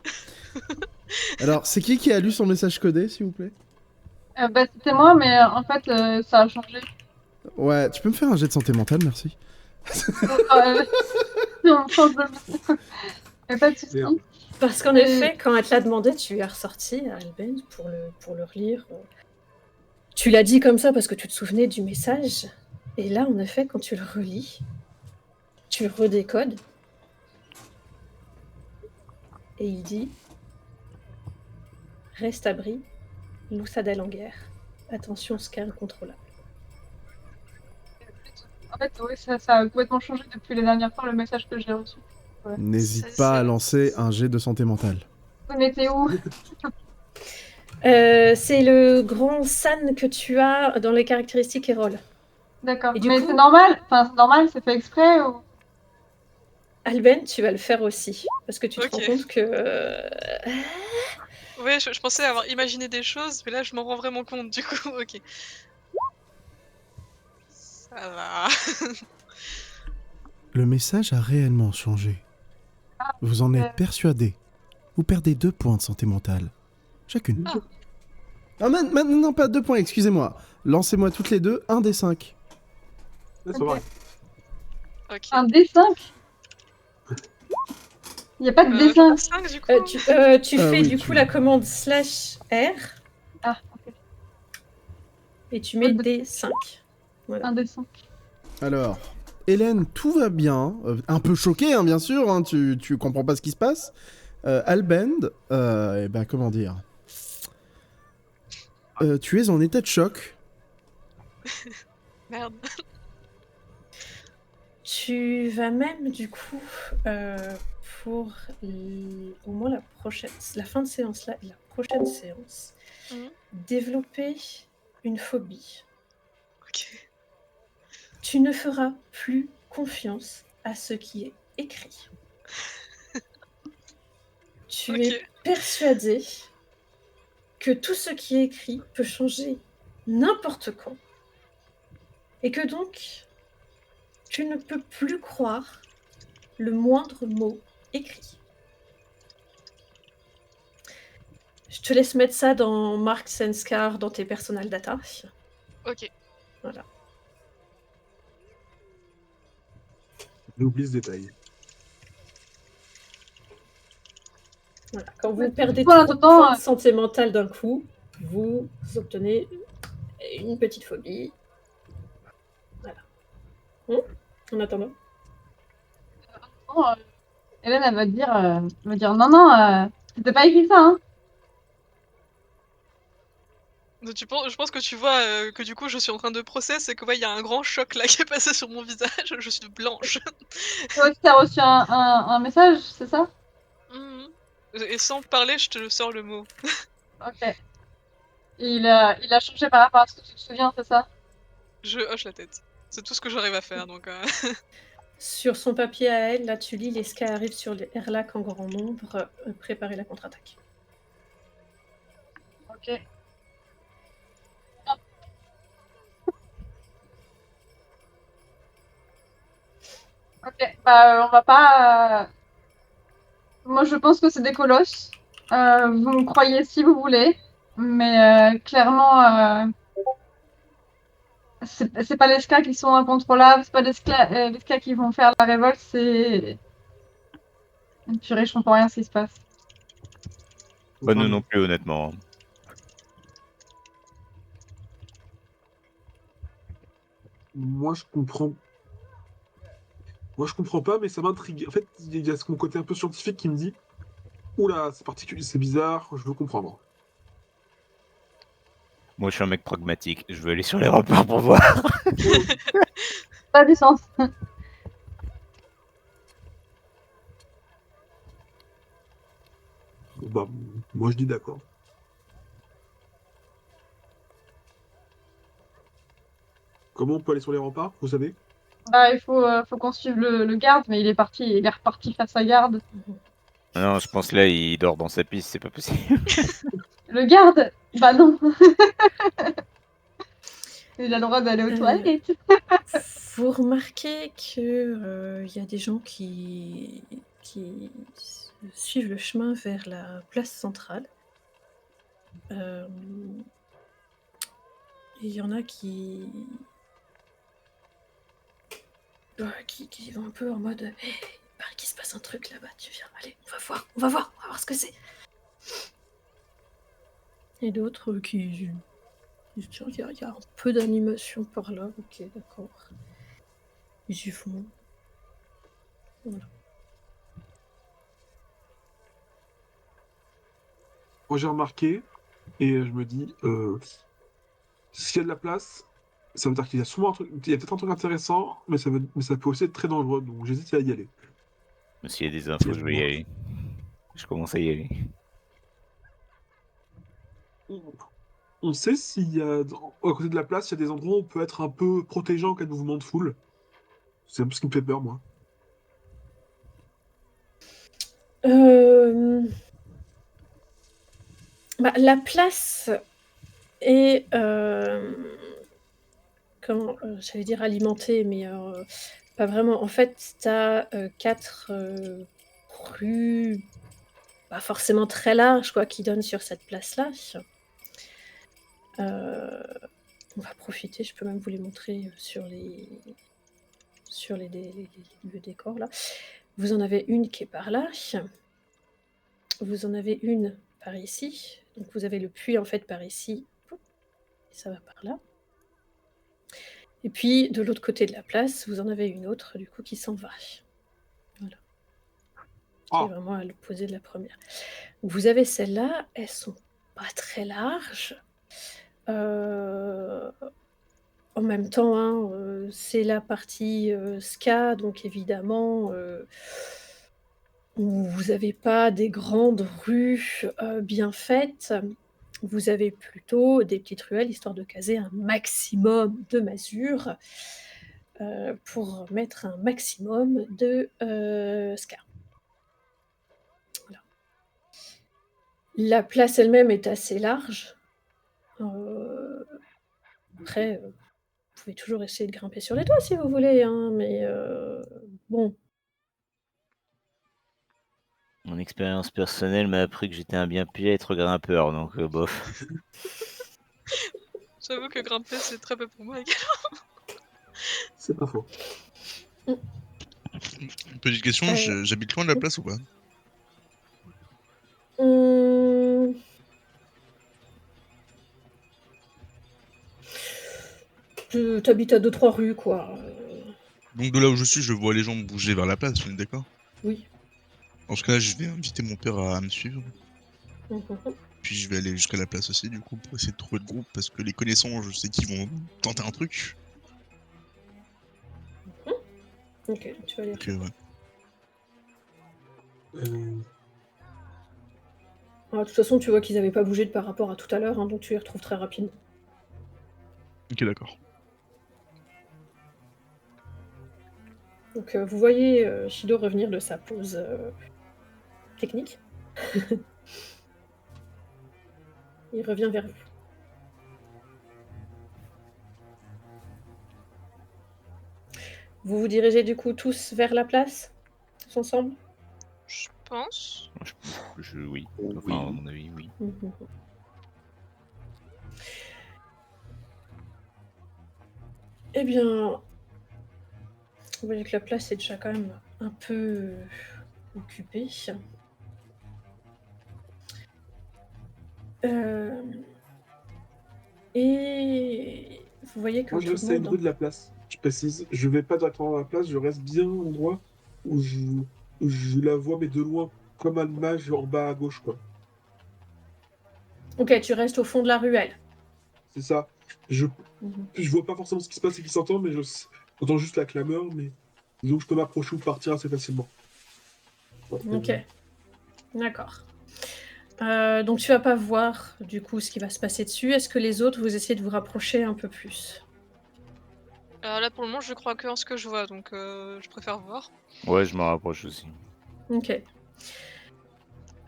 Alors, c'est qui a lu son message codé, s'il vous plaît? Bah, c'était moi, mais en fait, ça a changé. Ouais, tu peux me faire un jet de santé mentale, merci? Non, mais pas de soucis. Merde. Parce qu'en effet, quand elle te l'a demandé, tu as ressorti à Alben pour le relire. Tu l'as dit comme ça parce que tu te souvenais du message. Et là, en effet, quand tu le relis, tu le redécodes. Et il dit « Reste abri, Loussadel en guerre. Attention, Ska incontrôlable. » En fait, oui, ça a complètement changé depuis la dernière fois, le message que j'ai reçu. Ouais. N'hésite Ça, pas à c'est- lancer un jet de santé mentale. Oui, mais t'es où? C'est le grand san que tu as dans les caractéristiques et rôles. D'accord. Et du Mais coup- c'est normal? Enfin, c'est normal, c'est fait exprès ou... Alben, tu vas le faire aussi. Parce que tu te Ok. rends compte que... Ouais, je pensais avoir imaginé des choses, mais là je m'en rends vraiment compte du coup, ok. Ça va. Le message a réellement changé. Vous en êtes persuadé. Vous perdez 2 points de santé mentale. Chacune. Ah. Ah, non, pas 2 points, excusez-moi. Lancez-moi toutes les deux, 1 des 5. C'est vrai. Ok. Un D5? Il n'y a pas de Je D5. passe 5 du coup. tu fais oui, du coup la commande /R. Ah, ok. Et tu mets Un dé- des 5. Voilà. Un des 5. Alors, Hélène, tout va bien. Un peu choquée, hein, bien sûr. Hein, tu comprends pas ce qui se passe. Albend, eh ben, comment dire tu es en état de choc. Merde. Tu vas même, du coup, pour au moins la fin de séance là et la prochaine séance, Mhm. développer une phobie. Ok. Tu ne feras plus confiance à ce qui est écrit. Tu es Ok. persuadé que tout ce qui est écrit peut changer n'importe quand. Et que donc, tu ne peux plus croire le moindre mot écrit. Je te laisse mettre ça dans Marks and Scar, dans tes personal data. Ok. Voilà. J'ai oublié ce détail. Voilà. Quand vous perdez Voilà, trop de dedans, points de santé mentale d'un coup, vous obtenez une petite phobie. Voilà. En attendant. Bon, Hélène, elle va dire non, non, c'était pas écrit ça, hein. Donc, je pense que tu vois que du coup je suis en train de process et que ouais, il y a un grand choc là qui est passé sur mon visage. Je suis blanche. Toi aussi, t'as reçu un message, c'est ça? Mhm. Et sans parler, je te sors le mot. Ok. Il a changé par rapport à ce que tu te souviens, c'est ça? Je hoche la tête. C'est tout ce que j'arrive à faire donc. Sur son papier à elle, là, tu lis les Ska arrivent sur les Erlac en grand nombre. Préparez la contre-attaque. Ok. Ok. Bah, on va pas. Moi, je pense que c'est des colosses. Vous me croyez si vous voulez, mais clairement, c'est pas les ska qui sont incontrôlables, c'est pas les ska qui vont faire la révolte, c'est. Purée, je comprends rien à ce qui se passe. Pas nous Enfin, non plus, honnêtement. moi, je comprends. Moi, je comprends pas, mais ça m'intrigue. En fait, il y a mon côté un peu scientifique qui me dit oula, c'est particulier, c'est bizarre, je veux comprendre. Moi, je suis un mec pragmatique. Je veux aller sur les remparts pour voir. Pas du sens. Bah, moi, je dis d'accord. Comment on peut aller sur les remparts, vous savez? Bah, faut qu'on suive le garde, mais il est reparti face à garde. Non, je pense là, il dort dans sa piste, c'est pas possible. Le garde? Bah non. Il a le droit d'aller aux Euh, toilettes. Vous remarquez que y a des gens qui suivent le chemin vers la place centrale. Il y en a qui vont un peu en mode hey, il paraît qu'il se passe un truc là-bas, tu viens, allez, on va voir ce que c'est. Et d'autres qui disent tiens, il y a un peu d'animation par là, ok, d'accord. Ils y vont. Voilà. Moi, j'ai remarqué, et je me dis, s'il y a de la place, ça veut dire qu'il y a sûrement un truc, il y a peut-être un truc intéressant, mais ça peut aussi être très dangereux, donc j'hésite à y aller. S'il y a des infos, je vais y aller. Je commence à y aller. On, on sait s'il y a, à côté de la place, il y a des endroits où on peut être un peu protégé en cas de mouvement de foule. C'est un peu ce qui me fait peur, moi. Bah, la place est comment j'allais dire alimentée, mais pas vraiment. En fait, tu as 4 rues, pas forcément très larges, quoi, qui donnent sur cette place-là. On va profiter, je peux même vous les montrer sur le décor là. Vous en avez une qui est par là. Vous en avez une par ici. Donc vous avez le puits en fait par ici. Et ça va par là. Et puis, de l'autre côté de la place, vous en avez une autre, du coup, qui s'en va. Voilà. Qui est vraiment à l'opposé de la première. Vous avez celles-là, elles sont pas très larges. En même temps, hein, c'est la partie ska, donc évidemment, où vous n'avez pas des grandes rues bien faites. Vous avez plutôt des petites ruelles, histoire de caser un maximum de masures pour mettre un maximum de ska. Voilà. La place elle-même est assez large. Après, vous pouvez toujours essayer de grimper sur les toits si vous voulez, hein, mais bon. Mon expérience personnelle m'a appris que j'étais un bien piètre grimpeur, donc bof. J'avoue que grimper, c'est très peu pour moi. C'est pas faux. Une petite question, j'habite loin de la place ou pas? T'habites à 2-3 rues, quoi. Donc de là où je suis, je vois les gens bouger vers la place, on est d'accord? Oui. Dans ce cas-là, je vais inviter mon père à me suivre. Mhm. Puis je vais aller jusqu'à la place aussi, du coup, pour essayer de trouver le groupe, parce que les connaissants, je sais qu'ils vont tenter un truc. Ok, tu vas aller. Donc, ouais. Alors, de toute façon, tu vois qu'ils n'avaient pas bougé par rapport à tout à l'heure, hein, donc tu les retrouves très rapidement. Ok, d'accord. Donc vous voyez Shido revenir de sa pause technique. Il revient vers vous. Vous vous dirigez du coup tous vers la place? Tous ensemble? Je pense. Oui. Enfin, Oui. à mon avis, oui. Eh bien, vous voyez que la place est déjà quand même un peu occupée. Et vous voyez que Moi, je tout reste le à une monde... rue de la place. Je précise, je vais pas directement à la place, je reste bien au endroit où je la vois, mais de loin, comme un mage en bas à gauche, quoi. Ok, tu restes au fond de la ruelle. C'est ça. Je vois pas forcément ce qui se passe et qui s'entend, mais j'entends juste la clameur, mais disons que je peux m'approcher ou partir assez facilement. Ok, d'accord. Donc tu vas pas voir du coup ce qui va se passer dessus. Est-ce que les autres, vous essayez de vous rapprocher un peu plus? Là, pour le moment, je crois que en ce que je vois, donc je préfère voir. Ouais, je m'en rapproche aussi. Ok.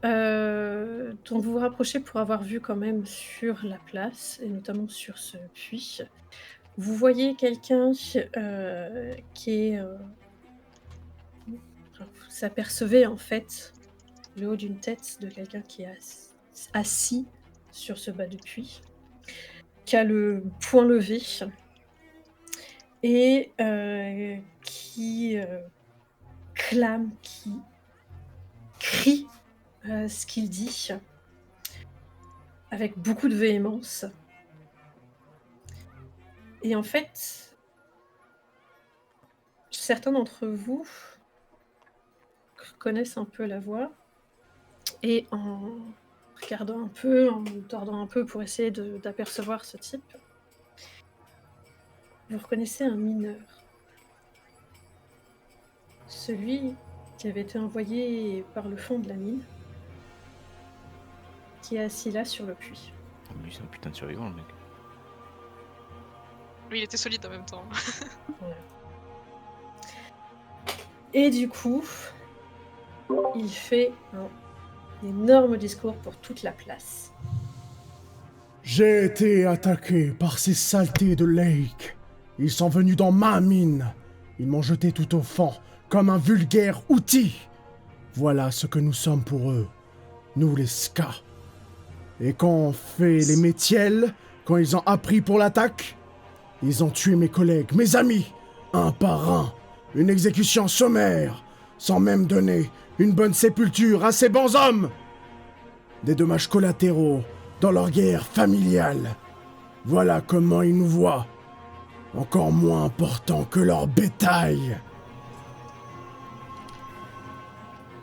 Donc vous vous rapprochez pour avoir vu quand même sur la place, et notamment sur ce puits. Vous voyez quelqu'un qui est... vous apercevez en fait le haut d'une tête de quelqu'un qui est assis sur ce bas de puits, qui a le poing levé et qui clame, qui crie ce qu'il dit avec beaucoup de véhémence. Et en fait, certains d'entre vous connaissent un peu la voix, et en regardant un peu, en tordant un peu pour essayer d'apercevoir ce type, vous reconnaissez un mineur. Celui qui avait été envoyé par le fond de la mine, qui est assis là sur le puits. Lui, c'est un putain de survivant, le mec. Lui, il était solide en même temps. Voilà. Et du coup, il fait un énorme discours pour toute la place. J'ai été attaqué par ces saletés de Lake. Ils sont venus dans ma mine. Ils m'ont jeté tout au fond, comme un vulgaire outil. Voilà ce que nous sommes pour eux, nous les Ska. Et quand on fait les métiels, quand ils ont appris pour l'attaque, ils ont tué mes collègues, mes amis, un par un. Une exécution sommaire, sans même donner une bonne sépulture à ces bons hommes. Des dommages collatéraux dans leur guerre familiale. Voilà comment ils nous voient. encore moins important que leur bétail.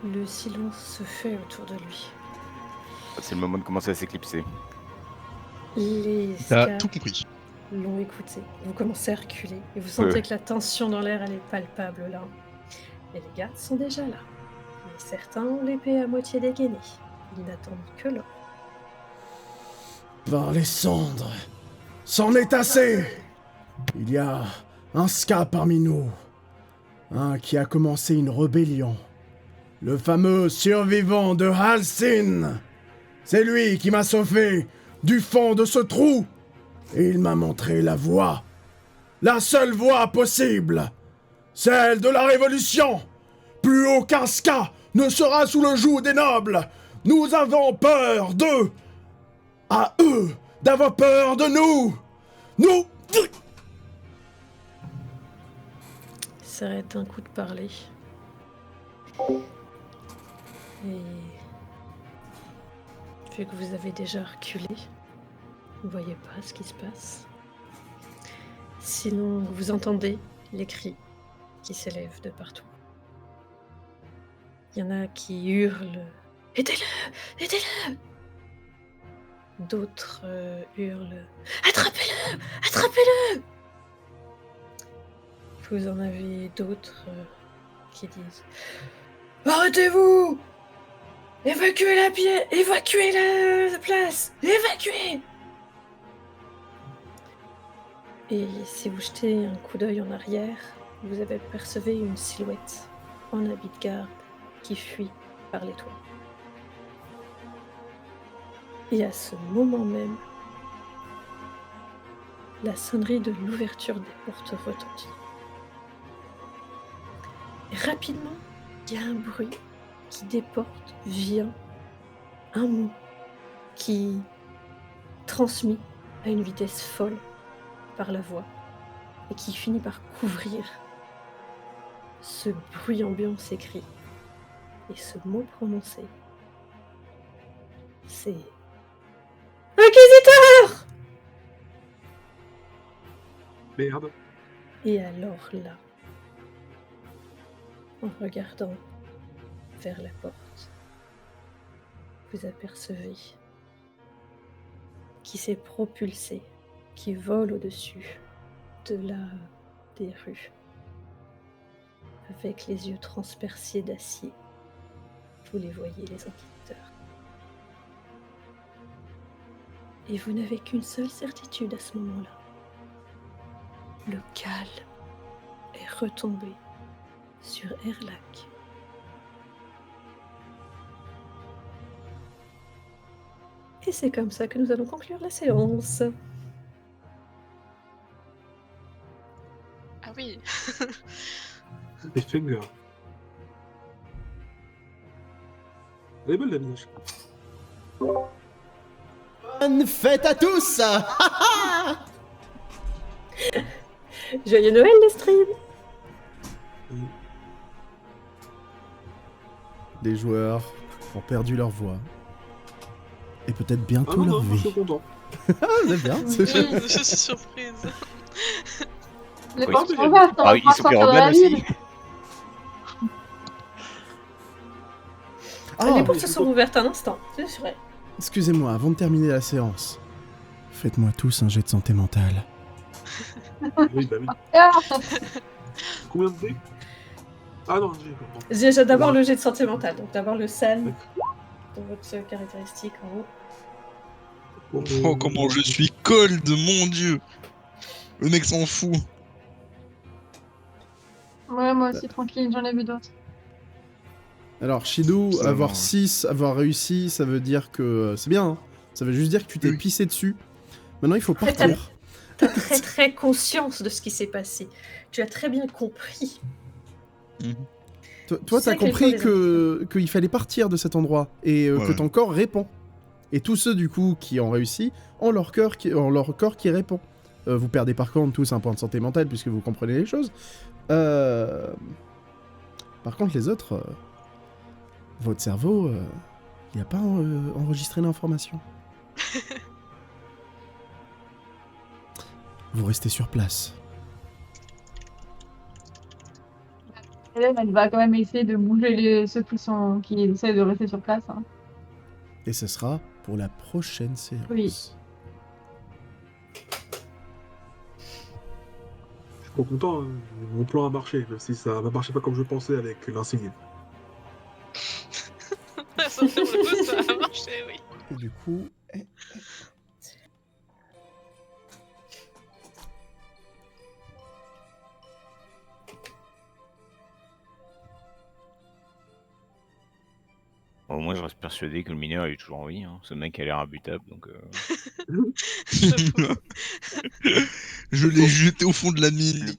Le silence se fait autour de lui. C'est le moment de commencer à s'éclipser. Les T'as Ska tout compris. l'ont écouté. Vous commencez à reculer et vous sentez que la tension dans l'air, elle est palpable là. Et les gardes sont déjà là. Mais certains ont l'épée à moitié dégainée. Ils n'attendent que l'or. Par les cendres, c'en est assez. Il y a un Ska parmi nous. Un qui a commencé une rébellion. Le fameux survivant de Halsin. C'est lui qui m'a sauvé du fond de ce trou. Et il m'a montré la voie. La seule voie possible. Celle de la révolution. Plus aucun Ska ne sera sous le joug des nobles. Nous avons peur d'eux. À eux d'avoir peur de nous. Nous... Il s'arrête d'un coup de parler. Et vu que vous avez déjà reculé, vous ne voyez pas ce qui se passe. Sinon, vous entendez les cris qui s'élèvent de partout. Il y en a qui hurlent « Aidez-le! Aidez-le !» D'autres hurlent « Attrapez-le! Attrapez-le !» Vous en avez d'autres qui disent « Arrêtez-vous! Évacuez la pièce! Évacuez la place! Évacuez !» Et si vous jetez un coup d'œil en arrière, vous avez apercevé une silhouette en habit de garde qui fuit par les toits. Et à ce moment même, la sonnerie de l'ouverture des portes retentit. Et rapidement, il y a un bruit qui des portes vient, un mot qui transmis à une vitesse folle par la voix et qui finit par couvrir ce bruit ambiant s'écrit. Et ce mot prononcé, c'est Inquisiteur! Merde. Et alors là, en regardant vers la porte, vous apercevez qui s'est propulsé, qui vole au-dessus de des rues, avec les yeux transpercés d'acier. Vous les voyez, les enquêteurs. Et vous n'avez qu'une seule certitude à ce moment-là. Le calme est retombé sur Erlac. Et c'est comme ça que nous allons conclure la séance. Ah oui. Les fingers. Elle est belle la minage. Bonne fête à tous. Joyeux Noël les streams. Les joueurs ont perdu leur voix. Et peut-être Ah bientôt non, leur non, je vie. suis content. Ah, vous êtes bien. Je suis surprise. Les Oui, portes c'est sont ouvertes, on Ah va oui, pouvoir ils sont sortir de la Pyroblèmes ville. aussi. Ah, Les portes oui, se je sont vois. ouvertes un instant, c'est vrai. excusez-moi, avant de terminer la séance, faites-moi tous un jet de santé mentale. Oui, bah oui. Ah, Combien de dés? Ah non, j'ai pas. J'ai d'abord le jet de santé mentale, donc d'abord le SAN D'accord. de votre caractéristique en haut. Oh, comment je suis cold, mon dieu. Le mec s'en fout. ouais, moi aussi, tranquille, j'en ai vu d'autres. Alors, Shidou, Ça avoir va. 6, avoir réussi, ça veut dire que c'est bien. Hein. Ça veut juste dire que tu t'es Oui. pissé dessus. Maintenant, il faut fait, partir. T'as très très conscience de ce qui s'est passé. Tu as très bien compris. Toi, Tu t'as sais que les compris gens qu'il fallait partir de cet endroit et que Ouais. ton corps répond. Et tous ceux du coup qui ont réussi ont leur corps qui répond. Vous perdez par contre tous un point de santé mentale puisque vous comprenez les choses. Par contre les autres, votre cerveau, il n'a pas enregistré l'information. Vous restez sur place. Hélène, elle va quand même essayer de bouger ceux qui essaient de rester sur place. Hein. Et ce sera pour la prochaine séance. Oui. Je suis pas content, hein. Mon plan a marché, même si ça ne marchait pas comme je pensais avec l'insigne. Ça fait le coup, ça a marché, oui. Et du coup... Bon, moi, je reste persuadé que le mineur il est toujours en vie. Hein. Ce mec a l'air imbutable, donc. Je l'ai jeté au fond de la mine.